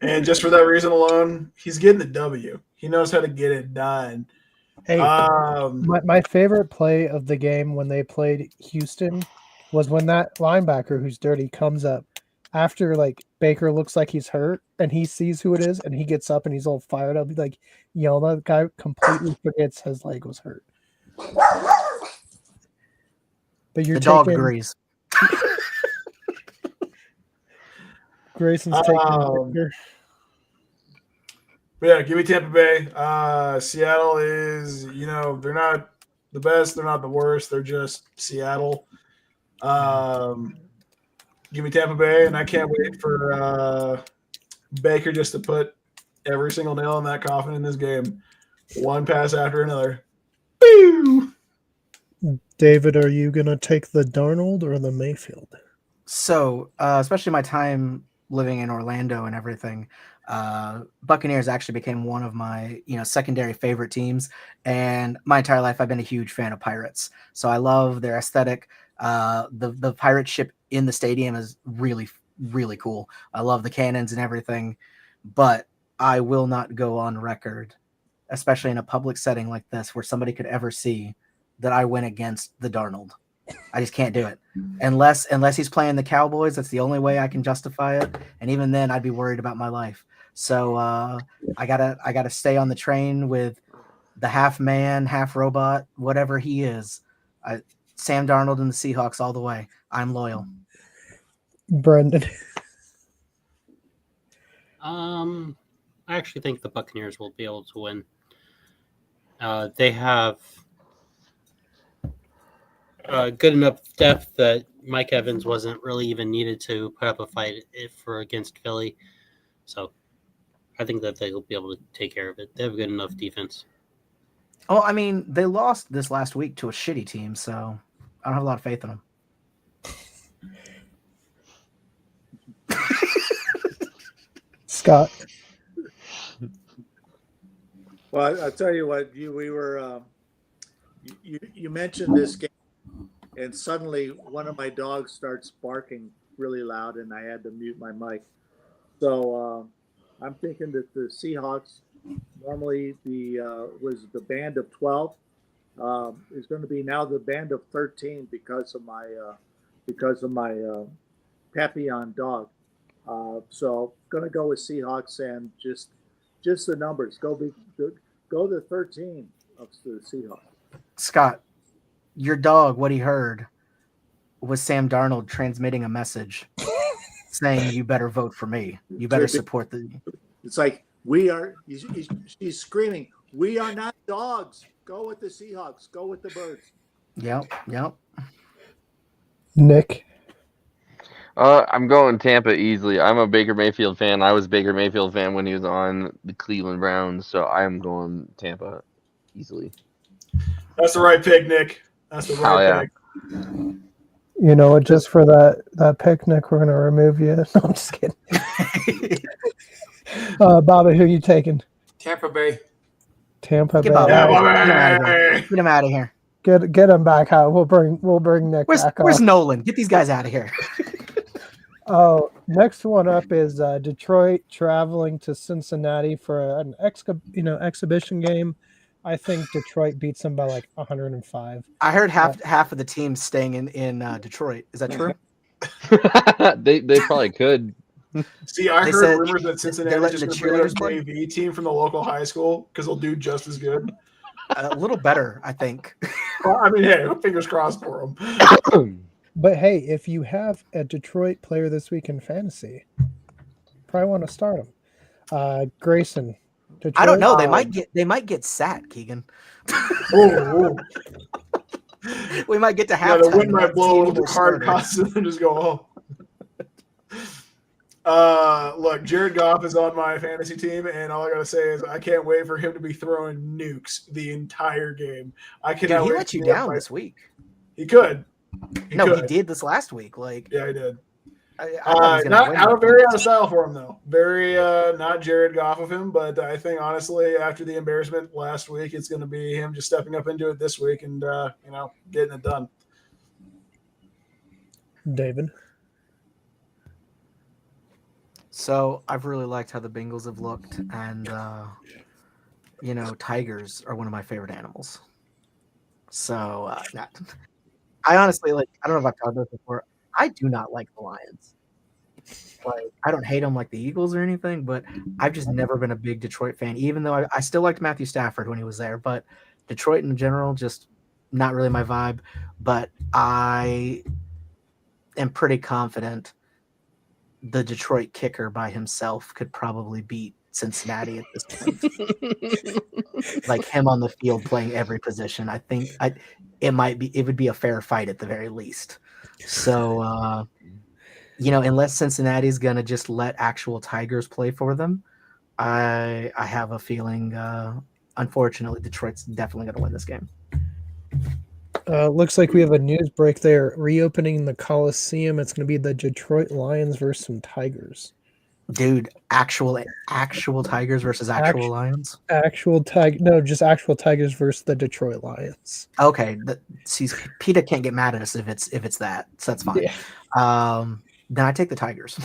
And just for that reason alone, he's getting the W. He knows how to get it done. Hey, my favorite play of the game when they played Houston was when that linebacker who's dirty comes up after like Baker looks like he's hurt and he sees who it is and he gets up and he's all fired up. He's like, that guy completely forgets his leg was hurt. But you're the dog taking agrees. Grayson's taking Baker. Yeah, give me Tampa Bay. Seattle is, they're not the best. They're not the worst. They're just Seattle. Give me Tampa Bay, and I can't wait for Baker just to put every single nail in that coffin in this game. One pass after another. Boo! David, are you going to take the Darnold or the Mayfield? So, especially my time living in Orlando and everything, Buccaneers actually became one of my secondary favorite teams, and my entire life I've been a huge fan of Pirates. So I love their aesthetic. The pirate ship in the stadium is really, really cool. I love the cannons and everything, but I will not go on record, especially in a public setting like this where somebody could ever see that I went against the Darnold. I just can't do it unless he's playing the Cowboys. That's the only way I can justify it, and even then I'd be worried about my life. So I gotta stay on the train with the half man, half robot, whatever he is. Sam Darnold and the Seahawks all the way. I'm loyal. Brendan. I actually think the Buccaneers will be able to win. They have good enough depth that Mike Evans wasn't really even needed to put up a fight against Philly. So I think that they'll be able to take care of it. They have good enough defense. Oh, I mean, they lost this last week to a shitty team, so I don't have a lot of faith in them. Scott. Well, I'll tell you what, you mentioned this game, and suddenly one of my dogs starts barking really loud, and I had to mute my mic. So I'm thinking that the Seahawks, normally was the band of 12, is going to be now the band of 13 because of my Papillon dog. So going to go with Seahawks and just just the numbers. Go to 13 of the Seahawks. Scott, your dog, what he heard was Sam Darnold transmitting a message saying, "You better vote for me. You better support the." It's like we are. She's screaming, "We are not dogs. Go with the Seahawks. Go with the Birds." Yep. Nick. I'm going Tampa easily. I'm a Baker Mayfield fan. I was a Baker Mayfield fan when he was on the Cleveland Browns, so I'm going Tampa easily. That's the right pick, Nick. That's the right yeah. pick. You know what? Just for that picnic, we're gonna remove you. No, I'm just kidding. Bobby, who are you taking? Tampa Bay. Tampa Get Bay. Bobby. Yeah, Get him out of here. Get him back out. We'll bring Nick back. Where's Nolan? Get these guys out of here. Oh, next one up is Detroit traveling to Cincinnati for an exhibition game. I think Detroit beats them by like 105. I heard half of the team staying in Detroit. Is that true? they probably could. See, I They heard said rumors that Cincinnati they're just letting going to the bring a cheerleaders play? JV team from the local high school because they'll do just as good. A little better, I think. Well, I mean, hey, fingers crossed for them. But hey, if you have a Detroit player this week in fantasy, probably want to start him. Grayson. Detroit, I don't know. They might get sat, Keegan. Oh, We might get to yeah, the halftime. wind might blow a little bit hard across and just go, look, Jared Goff is on my fantasy team, and all I gotta say is I can't wait for him to be throwing nukes the entire game. I cannot Dude, he wait let to you see him down fight. this week. He could. He could. did this last week. Like, Yeah, he did. I thought he was gonna win that Very game. out of style for him though. Very not Jared Goff of him, but I think honestly after the embarrassment last week, it's going to be him just stepping up into it this week and getting it done. David. So I've really liked how the Bengals have looked, and tigers are one of my favorite animals. So I honestly I don't know if I've talked about this before. I do not like the Lions. Like, I don't hate them like the Eagles or anything, but I've just never been a big Detroit fan, even though I still liked Matthew Stafford when he was there. But Detroit in general, just not really my vibe. But I am pretty confident the Detroit kicker by himself could probably beat Cincinnati at this point. Like him on the field playing every position. I think it would be a fair fight at the very least. So, unless Cincinnati's going to just let actual Tigers play for them, I have a feeling, unfortunately, Detroit's definitely going to win this game. Looks like we have a news break there. Reopening the Coliseum. It's going to be the Detroit Lions versus some Tigers. Dude, actual Tigers versus actual Lions? Just actual Tigers versus the Detroit Lions. Okay. PETA can't get mad at us if it's that. So that's fine. Yeah. Then I take the Tigers.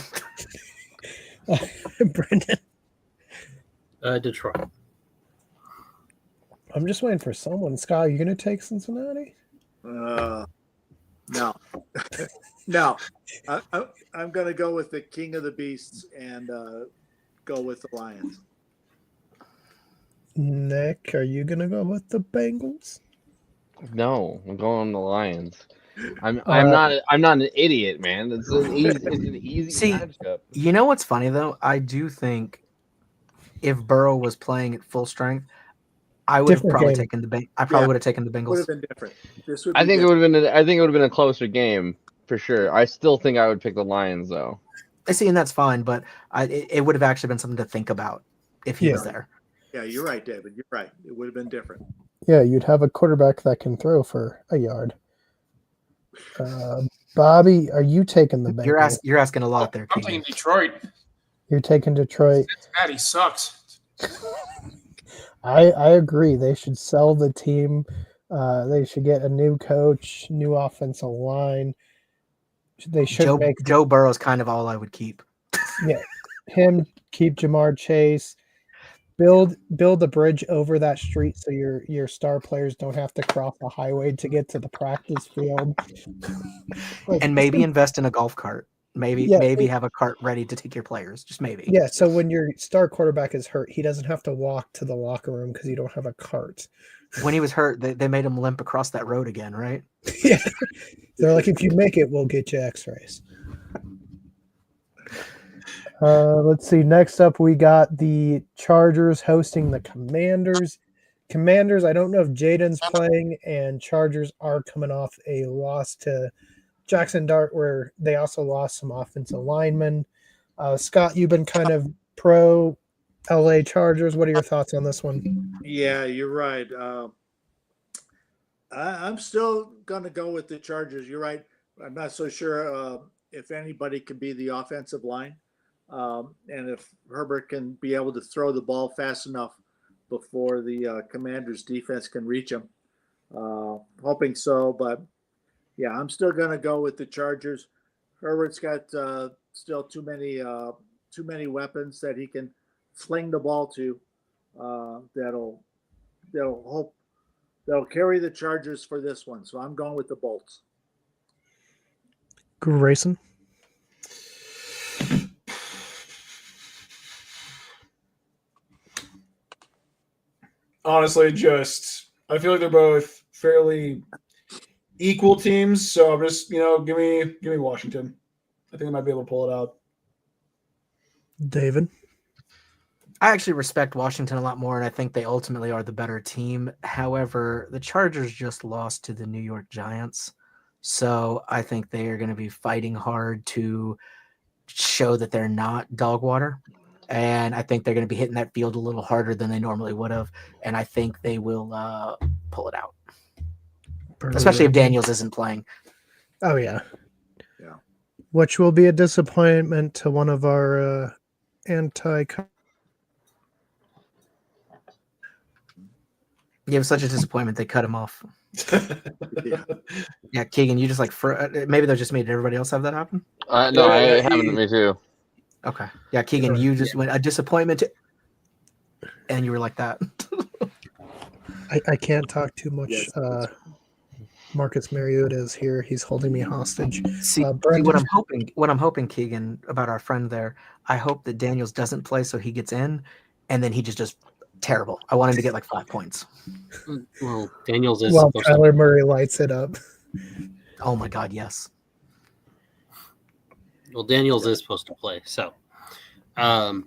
Brendan. Detroit. I'm just waiting for someone. Scott, are you going to take Cincinnati? No. No. I'm going to go with the King of the Beasts and go with the Lions. Nick, are you going to go with the Bengals? No, I'm going the Lions. I'm not an idiot, man. It's an easy matchup. You know what's funny though? I do think if Burrow was playing at full strength, I would have probably taken the Bengals. I probably would have taken the Bengals. Would have been different. I think it would have been a closer game for sure. I still think I would pick the Lions though. I see, and that's fine, but it would have actually been something to think about if he was there. Yeah, you're right, David. You're right. It would have been different. Yeah, you'd have a quarterback that can throw for a yard. Bobby, are you taking the Bengals? You're asking a lot there. I'm taking Detroit. You're taking Detroit. Cincinnati sucks. I agree. They should sell the team. They should get a new coach, new offensive line. They should make Joe Burrow's kind of all I would keep. Yeah, him, keep Jamar Chase. Build a bridge over that street so your star players don't have to cross the highway to get to the practice field. And maybe invest in a golf cart. Maybe have a cart ready to take your players. Just maybe. Yeah, so when your star quarterback is hurt, he doesn't have to walk to the locker room because you don't have a cart. When he was hurt, they made him limp across that road again, right? Yeah. They're like, if you make it, we'll get you x-rays. Let's see. Next up, we got the Chargers hosting the Commanders. Commanders, I don't know if Jaden's playing, and Chargers are coming off a loss to Jackson Dart, where they also lost some offensive linemen. Scott, you've been kind of pro LA Chargers. What are your thoughts on this one? Yeah, you're right. I'm still going to go with the Chargers. You're right. I'm not so sure if anybody can be the offensive line. And if Herbert can be able to throw the ball fast enough before the Commanders defense can reach him. Hoping so, but yeah, I'm still going to go with the Chargers. Herbert's got still too many weapons that he can fling the ball to. That'll carry the Chargers for this one. So I'm going with the Bolts. Grayson? Honestly, I feel like they're both fairly equal teams, so I'm just give me Washington. I think I might be able to pull it out. David? I actually respect Washington a lot more, and I think they ultimately are the better team. However, the Chargers just lost to the New York Giants, so I think they are going to be fighting hard to show that they're not dog water. And I think they're going to be hitting that field a little harder than they normally would have. And I think they will pull it out. Especially if Daniels isn't playing. Oh, yeah. Yeah. Which will be a disappointment to one of our anti- Yeah, it was such a disappointment. They cut him off. Yeah. Yeah, Keegan, you just maybe they're just made everybody else have that happen? No, I happened to me too. Okay. Yeah, Keegan, you just went a disappointment and you were like that. I can't talk too much. Yes. Marcus Mariota is here. He's holding me hostage. See what I'm hoping, Keegan, about our friend there, I hope that Daniels doesn't play so he gets in and then he just does terrible. I want him to get like 5 points. Well, Daniels is supposed Kyler Murray lights it up. Oh my God, yes. Well, Daniels is supposed to play, so. But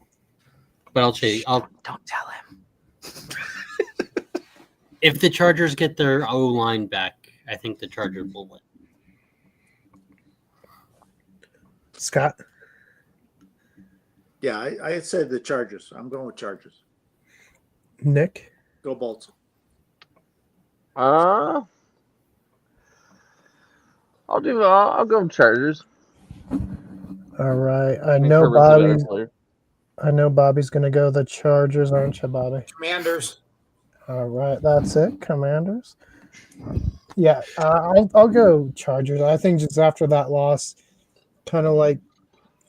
I'll say, don't tell him. If the Chargers get their O line back, I think the Chargers will win. Scott? Yeah, I said the Chargers. I'm going with Chargers. Nick? Go Bolts. I'll go Chargers. All right. I know Bobby's going to go the Chargers, aren't you, Bobby? Commanders. All right. That's it. Commanders. Yeah, I'll go Chargers. I think just after that loss, kind of like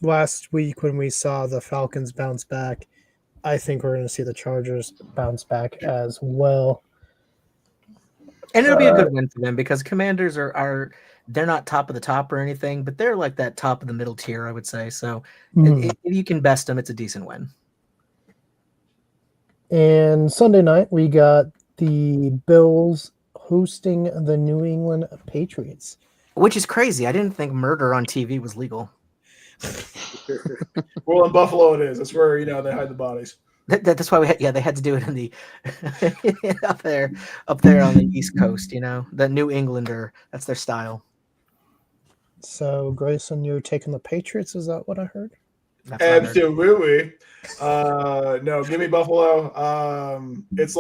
last week when we saw the Falcons bounce back, I think we're going to see the Chargers bounce back as well. And it'll be a good win for them because Commanders are they're not top of the top or anything, but they're like that top of the middle tier, I would say. So if you can best them, it's a decent win. And Sunday night, we got the Bills hosting the New England Patriots. Which is crazy. I didn't think murder on TV was legal. Well, in Buffalo it is. That's where, they hide the bodies. That's why they had to do it in the up there on the East Coast, the New Englander, that's their style. So Grayson, you're taking the Patriots, is that what I heard? Absolutely. No, give me Buffalo. It's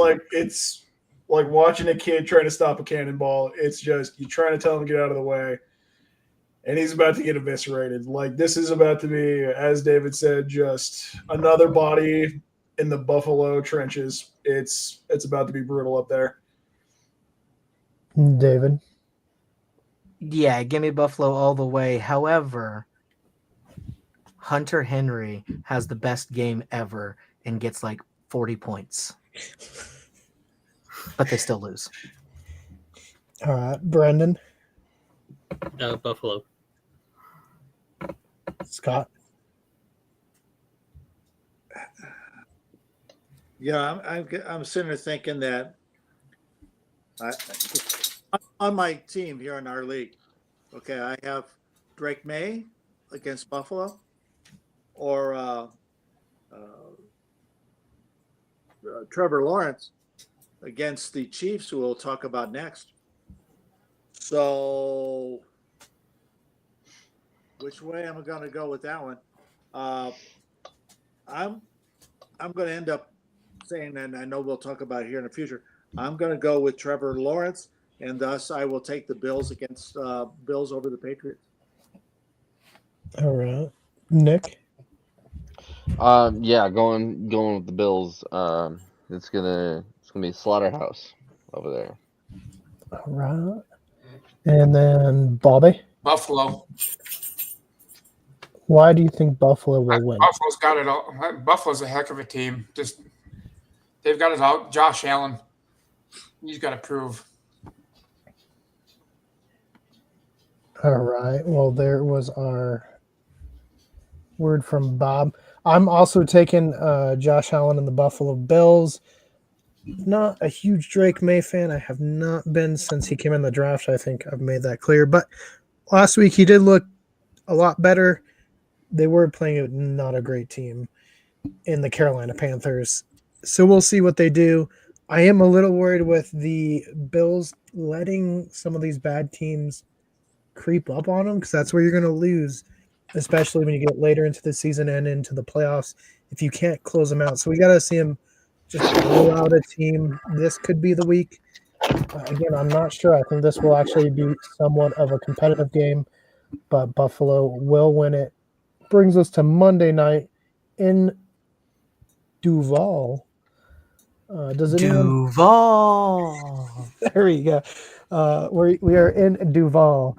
like watching a kid trying to stop a cannonball. It's just you're trying to tell him to get out of the way, and he's about to get eviscerated. Like this is about to be, as David said, just another body in the Buffalo trenches. It's about to be brutal up there. David? Yeah, give me Buffalo all the way. However, Hunter Henry has the best game ever and gets like 40 points. But they still lose. All right, Brendan? Buffalo. Scott. Yeah, I'm sitting there thinking that on my team here in our league, okay, I have Drake May against Buffalo, or Trevor Lawrence against the Chiefs, who we'll talk about next. So, which way am I going to go with that one? I'm going to end up saying, and I know we'll talk about it here in the future, I'm going to go with Trevor Lawrence, and thus I will take the Bills against Bills over the Patriots. All right. Nick? Yeah, going with the Bills. It's gonna be a slaughterhouse over there. All right. And then Bobby? Buffalo. Why do you think Buffalo will win? Buffalo's got it all. Buffalo's a heck of a team. Just they've got it out. Josh Allen, he's got to prove. All right. Well, there was our word from Bob. I'm also taking Josh Allen and the Buffalo Bills. Not a huge Drake May fan. I have not been since he came in the draft. I think I've made that clear. But last week he did look a lot better. They were playing not a great team in the Carolina Panthers. So we'll see what they do. I am a little worried with the Bills letting some of these bad teams creep up on them, because that's where you're going to lose, especially when you get later into the season and into the playoffs, if you can't close them out. So we got to see them just blow out a team. This could be the week. Again, I'm not sure. I think this will actually be somewhat of a competitive game, but Buffalo will win it. Brings us to Monday night in Duval. Does anyone? Duval. There we go. We are in Duval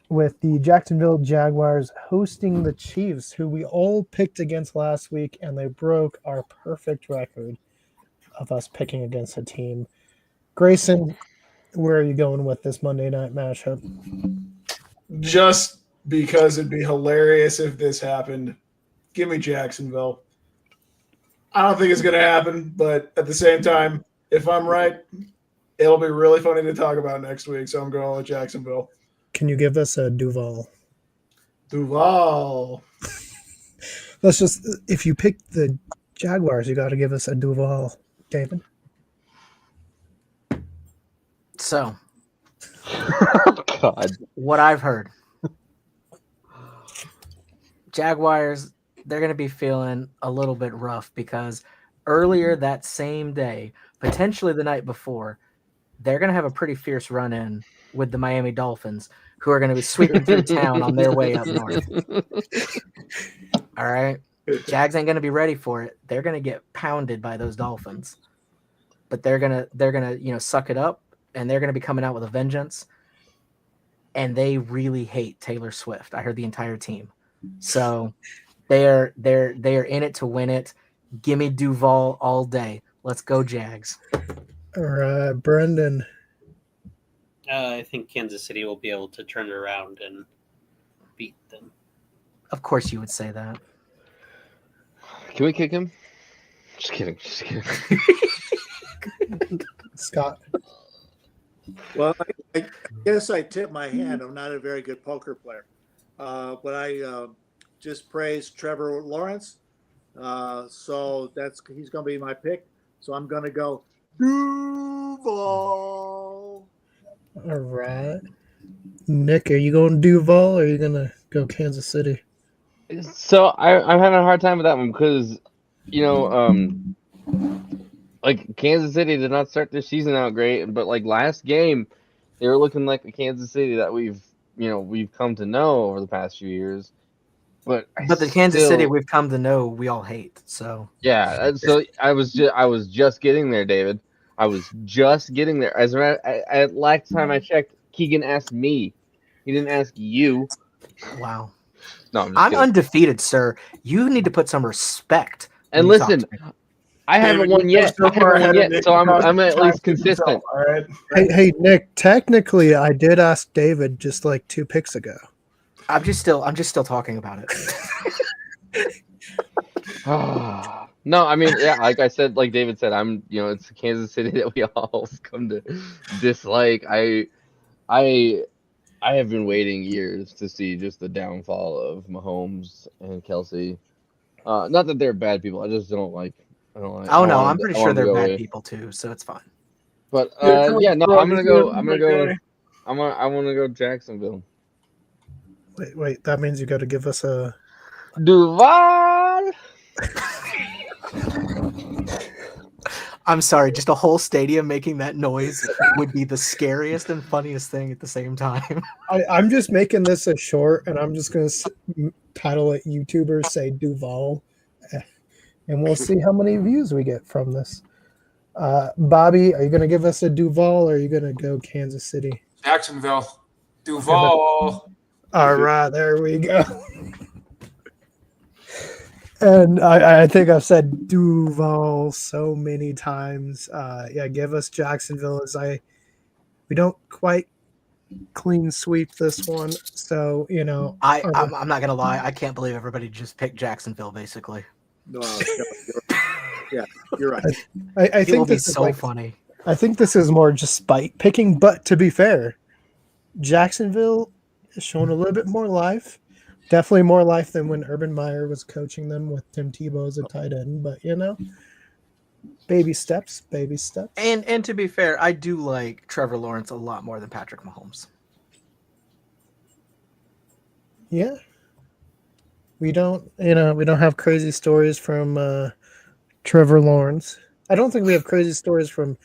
with the Jacksonville Jaguars hosting the Chiefs, who we all picked against last week, and they broke our perfect record of us picking against a team. Grayson, where are you going with this Monday night matchup? Just because it'd be hilarious if this happened, give me Jacksonville. I don't think it's going to happen, but at the same time, if I'm right, it'll be really funny to talk about next week, so I'm going with Jacksonville. Can you give us a Duval? Duval. Let's just, if you pick the Jaguars, you got to give us a Duval. David? So, God. what I've heard, Jaguars, they're going to be feeling a little bit rough because earlier that same day, potentially the night before, they're going to have a pretty fierce run-in with the Miami Dolphins, who are going to be sweeping through town on their way up north. All right? Jags ain't going to be ready for it. They're going to get pounded by those Dolphins. But they're going to, suck it up, and they're going to be coming out with a vengeance. And they really hate Taylor Swift. I heard the entire team. So they're in it to win it. Give me Duval all day. Let's go, Jags. All right, Brendan. I think Kansas City will be able to turn it around and beat them. Of course you would say that. Can we kick him? Just kidding. Scott. Well, I guess I tip my hand. I'm not a very good poker player. But I just praised Trevor Lawrence. So he's going to be my pick. So I'm going to go Duval. All right. Nick, are you going Duval or are you going to go Kansas City? So I'm having a hard time with that one because, like Kansas City did not start their season out great, but like last game, they were looking like the Kansas City that we've come to know over the past few years. But the Kansas City we've come to know we all hate. So yeah, so I was just getting there, David. I was just getting there. As at last time I checked, Keegan asked me. He didn't ask you. Wow. No, I'm undefeated, sir. You need to put some respect. And listen, I haven't won yet. So I'm at least consistent. All right. Hey, Nick, technically I did ask David just like 2 picks ago. I'm just still talking about it. No, I mean, yeah, like I said, like David said, it's Kansas City that we all come to dislike. I have been waiting years to see just the downfall of Mahomes and Kelsey. Not that they're bad people. I just don't like. I don't like. Oh I no, want I'm them to- pretty I sure want them to they're go bad away. people too, so it's fine. But Yeah, no, I'm gonna go. I'm gonna go. I want to go Jacksonville. Wait. That means you got to give us a. Duval. I'm sorry, just a whole stadium making that noise would be the scariest and funniest thing at the same time. I'm just making this a short, and I'm just going to title it "YouTubers Say Duval," and we'll see how many views we get from this. Bobby, are you going to give us a Duval, or are you going to go Kansas City? Jacksonville. Duval. All right, there we go. And I think I've said Duval so many times. Yeah, give us Jacksonville we don't quite clean sweep this one. So, I'm not gonna lie, I can't believe everybody just picked Jacksonville. Basically, No, you're right. I it will think be this is so funny. I think this is more just spite picking. But to be fair, Jacksonville is showing a little bit more life. Definitely more life than when Urban Meyer was coaching them with Tim Tebow as a tight end. But baby steps, baby steps. And to be fair, I do like Trevor Lawrence a lot more than Patrick Mahomes. Yeah. We don't have crazy stories from Trevor Lawrence. I don't think we have crazy stories from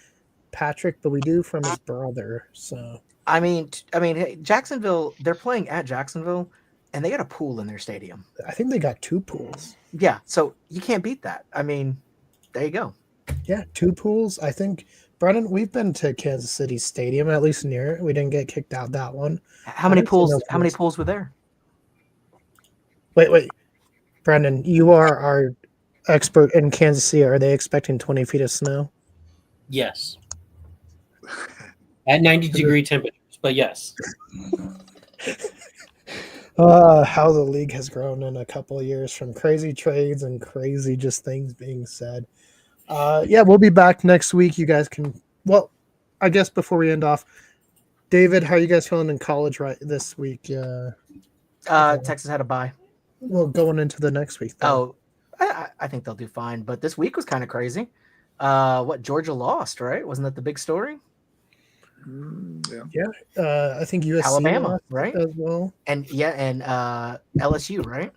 Patrick, but we do from his brother. So I mean, hey, Jacksonville, they're playing at Jacksonville, and they got a pool in their stadium. I think they got 2 pools. Yeah, so you can't beat that. I mean, there you go. Yeah, 2 pools. I think, Brennan, we've been to Kansas City Stadium, at least near it. We didn't get kicked out that one. How many I didn't see pools? no How many pools. pools were there? Wait. Brendan, you are our expert in Kansas City. Are they expecting 20 feet of snow? Yes. At 90-degree temperatures, but yes. How the league has grown in a couple of years from crazy trades and crazy just things being said. Yeah, we'll be back next week. You guys can, well, I guess before we end off, David, how are you guys feeling in college this week? Texas had a bye. Well, going into the next week. Though. Oh, I think they'll do fine. But this week was kind of crazy. Georgia lost, right? Wasn't that the big story? Yeah. I think USC Alabama, lost right? as well. And LSU, right?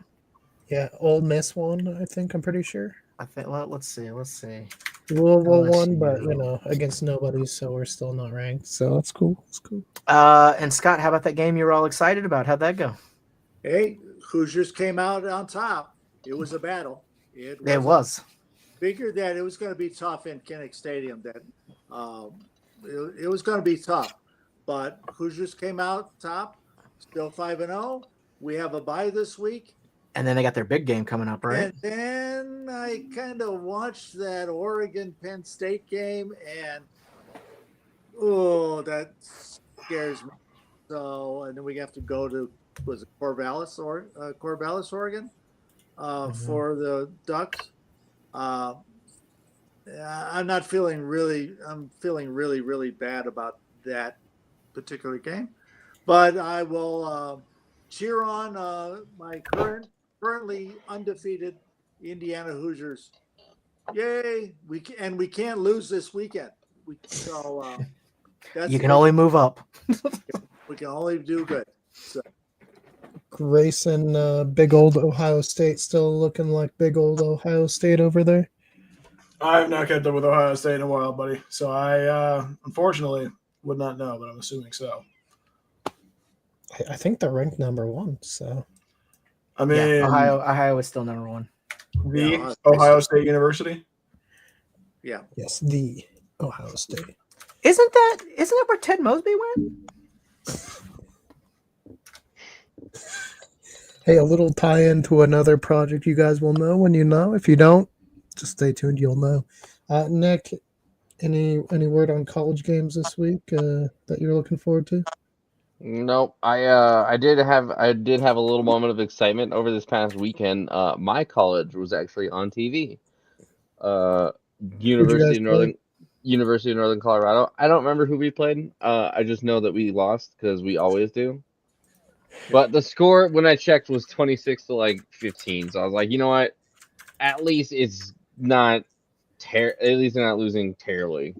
Yeah, Ole Miss won. I think I'm pretty sure. I think. Well, let's see. Louisville won, LSU. but against nobody, so we're still not ranked. So that's cool. It's cool. And Scott, how about that game you were all excited about? How'd that go? Hey, Hoosiers came out on top. It was a battle. It was. Figured that it was going to be tough in Kinnick Stadium. That it was going to be tough, but Hoosiers came out top, still 5-0. We have a bye this week, and then they got their big game coming up, right? And then I kind of watched that Oregon Penn State game, and that scares me. So, and then we have to go to Corvallis, Oregon, for the Ducks. I'm feeling really, really bad about that particular game, but I will cheer on my currently undefeated Indiana Hoosiers. Yay! We can't lose this weekend. You can only move up. We can only do good. So. Grayson, big old Ohio State, still looking like big old Ohio State over there. I have not kept up with Ohio State in a while, buddy. So I unfortunately would not know, but I'm assuming so. I think they're ranked number 1. So, I mean, Ohio is still number 1. The Ohio State University. Yeah. Yes, the Ohio State. Isn't that where Ted Mosby went? Hey, a little tie-in to another project you guys will know when you know. If you don't, just stay tuned. You'll know. Nick, any word on college games this week that you're looking forward to? Nope. I did have a little moment of excitement over this past weekend. My college was actually on TV. Uh, Who'd you University guys of play? Northern Colorado. I don't remember who we played. I just know that we lost because we always do. But the score when I checked was 26 to like 15. So I was like, you know what? At least it's not at least they're not losing terribly.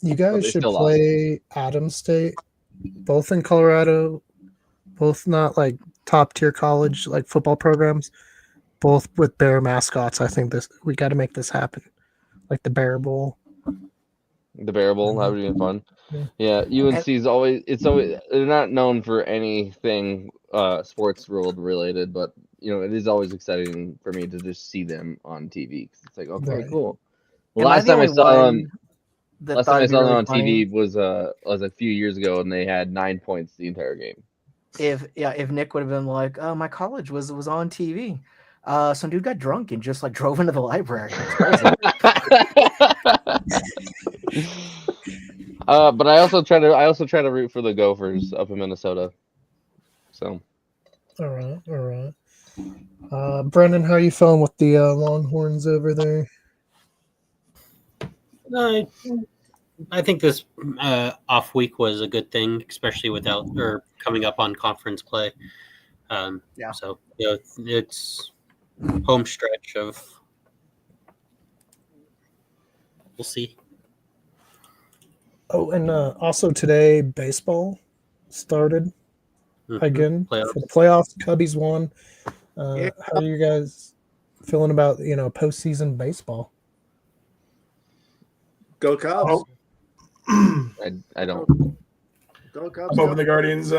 You But guys they should still lost. play Adams State, both in Colorado, both not like top tier college like football programs, both with bear mascots. I think we got to make this happen, like the Bear Bowl. The Bear Bowl, that would be fun. Yeah. Yeah, UNC is always they're not known for anything sports world related, but it is always exciting for me to just see them on TV because it's like, okay, Right. cool. Am I Last the time I only saw them, one that last thought time I it'd be saw them really on funny TV was a few years ago, and they had 9 points the entire game. if Nick would have been like, "Oh, my college was on TV. Some dude got drunk and just like drove into the library." It's crazy. But I also try to root for the Gophers up in Minnesota. So All right. Brendan, how are you feeling with the Longhorns over there? I think this off week was a good thing, especially without or coming up on conference play. Yeah. So it's home stretch of. We'll see. Oh, and also today baseball started again Playoffs. for the playoffs. Cubbies won. Yeah. How are you guys feeling about postseason baseball? Go Cubs. Oh. I don't. Go Cubs. I'm hoping the Guardians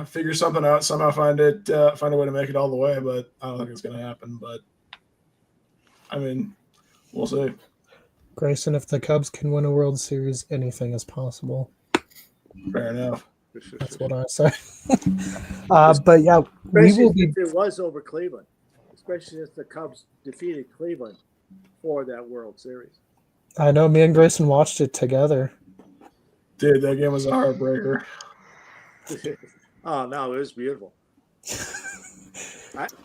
figure something out, somehow find a way to make it all the way, but I don't think it's going to happen. But I mean, we'll see. Grayson, if the Cubs can win a World Series, anything is possible. Fair enough. That's what I say. But yeah, we Especially will be. if it was over Cleveland, especially if the Cubs defeated Cleveland for that World Series. I know me and Grayson watched it together. Dude, that game was a heartbreaker. Oh no, it was beautiful.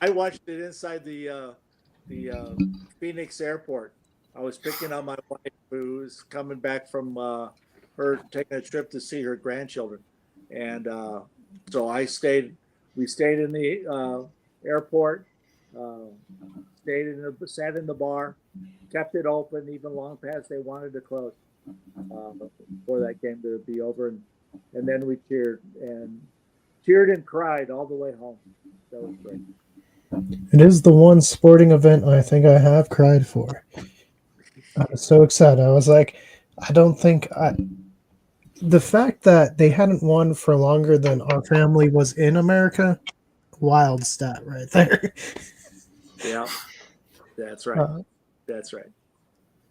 I watched it inside the Phoenix airport. I was picking up my wife who was coming back from her taking a trip to see her grandchildren, and so we stayed in the airport, sat in the bar, kept it open even long past they wanted to close for that game to be over, and then we cheered and cried all the way home. That was great. It is the one sporting event I think I have cried for. I was so excited. I was like, the fact that they hadn't won for longer than our family was in America, wild stat right there. Yeah, that's right. That's right.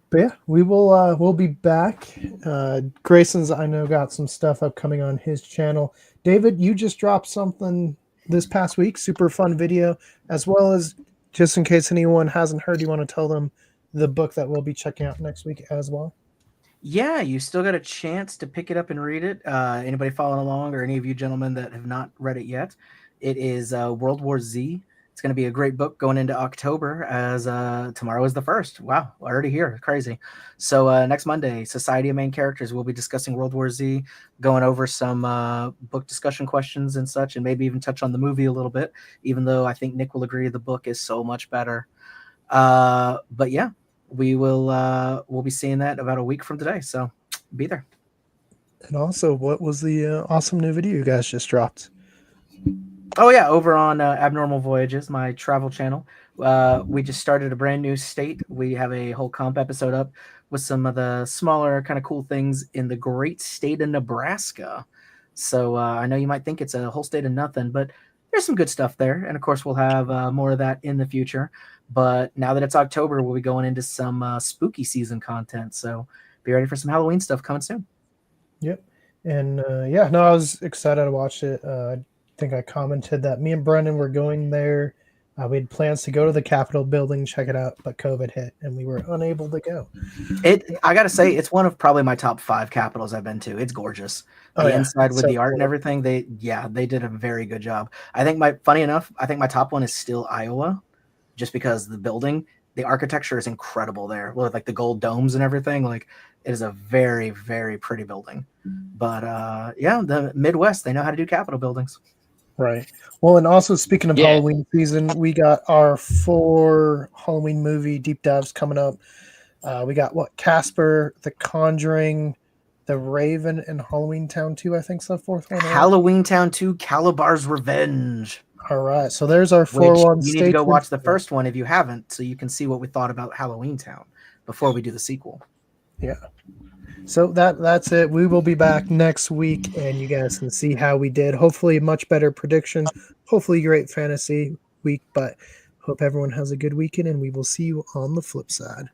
But yeah, we'll be back. Grayson's, I know, got some stuff upcoming on his channel. David, you just dropped something this past week, super fun video, as well as, just in case anyone hasn't heard, you want to tell them the book that we'll be checking out next week as well? Yeah, you still got a chance to pick it up and read it. Anybody following along, or any of you gentlemen that have not read it yet, it is World War Z. It's going to be a great book going into October, as tomorrow is the 1st. Wow, already here. Crazy. So next Monday, Society of Main Characters, we'll be discussing World War Z, going over some book discussion questions and such, and maybe even touch on the movie a little bit, even though I think Nick will agree the book is so much better. But yeah, we'll be seeing that about a week from today. So be there. And also, what was the awesome new video you guys just dropped? Oh yeah, over on Abnormal Voyages, my travel channel. We just started a brand new state. We have a whole comp episode up with some of the smaller kind of cool things in the great state of Nebraska. So I know you might think it's a whole state of nothing, but there's some good stuff there. And of course, we'll have more of that in the future. But now that it's October, we'll be going into some spooky season content. So be ready for some Halloween stuff coming soon. Yep. And I was excited to watch it. I think I commented that me and Brendan were going there We had plans to go to the Capitol building, check it out, but COVID hit and we were unable to go. I gotta say, it's one of probably my top 5 Capitals I've been to. It's gorgeous. The inside with so the art and cool. everything, they did a very good job. I think funny enough, I think my top one is still Iowa, just because the building, the architecture is incredible there. With like the gold domes and everything, like it is a very, very pretty building. But the Midwest, they know how to do Capitol buildings. Right. Well, and also speaking of Yeah. Halloween season, we got our 4 Halloween movie deep dives coming up. We got Casper, The Conjuring, The Raven, and Halloween Town 2, I think, is the 4th one. Halloween Town 2, Calabar's Revenge. All right. So there's our 4 Which ones. you need to go watch the first one if you haven't, so you can see what we thought about Halloween Town before we do the sequel. Yeah. So that's it. We will be back next week, and you guys can see how we did. Hopefully, a much better prediction. Hopefully, great fantasy week. But hope everyone has a good weekend, and we will see you on the flip side.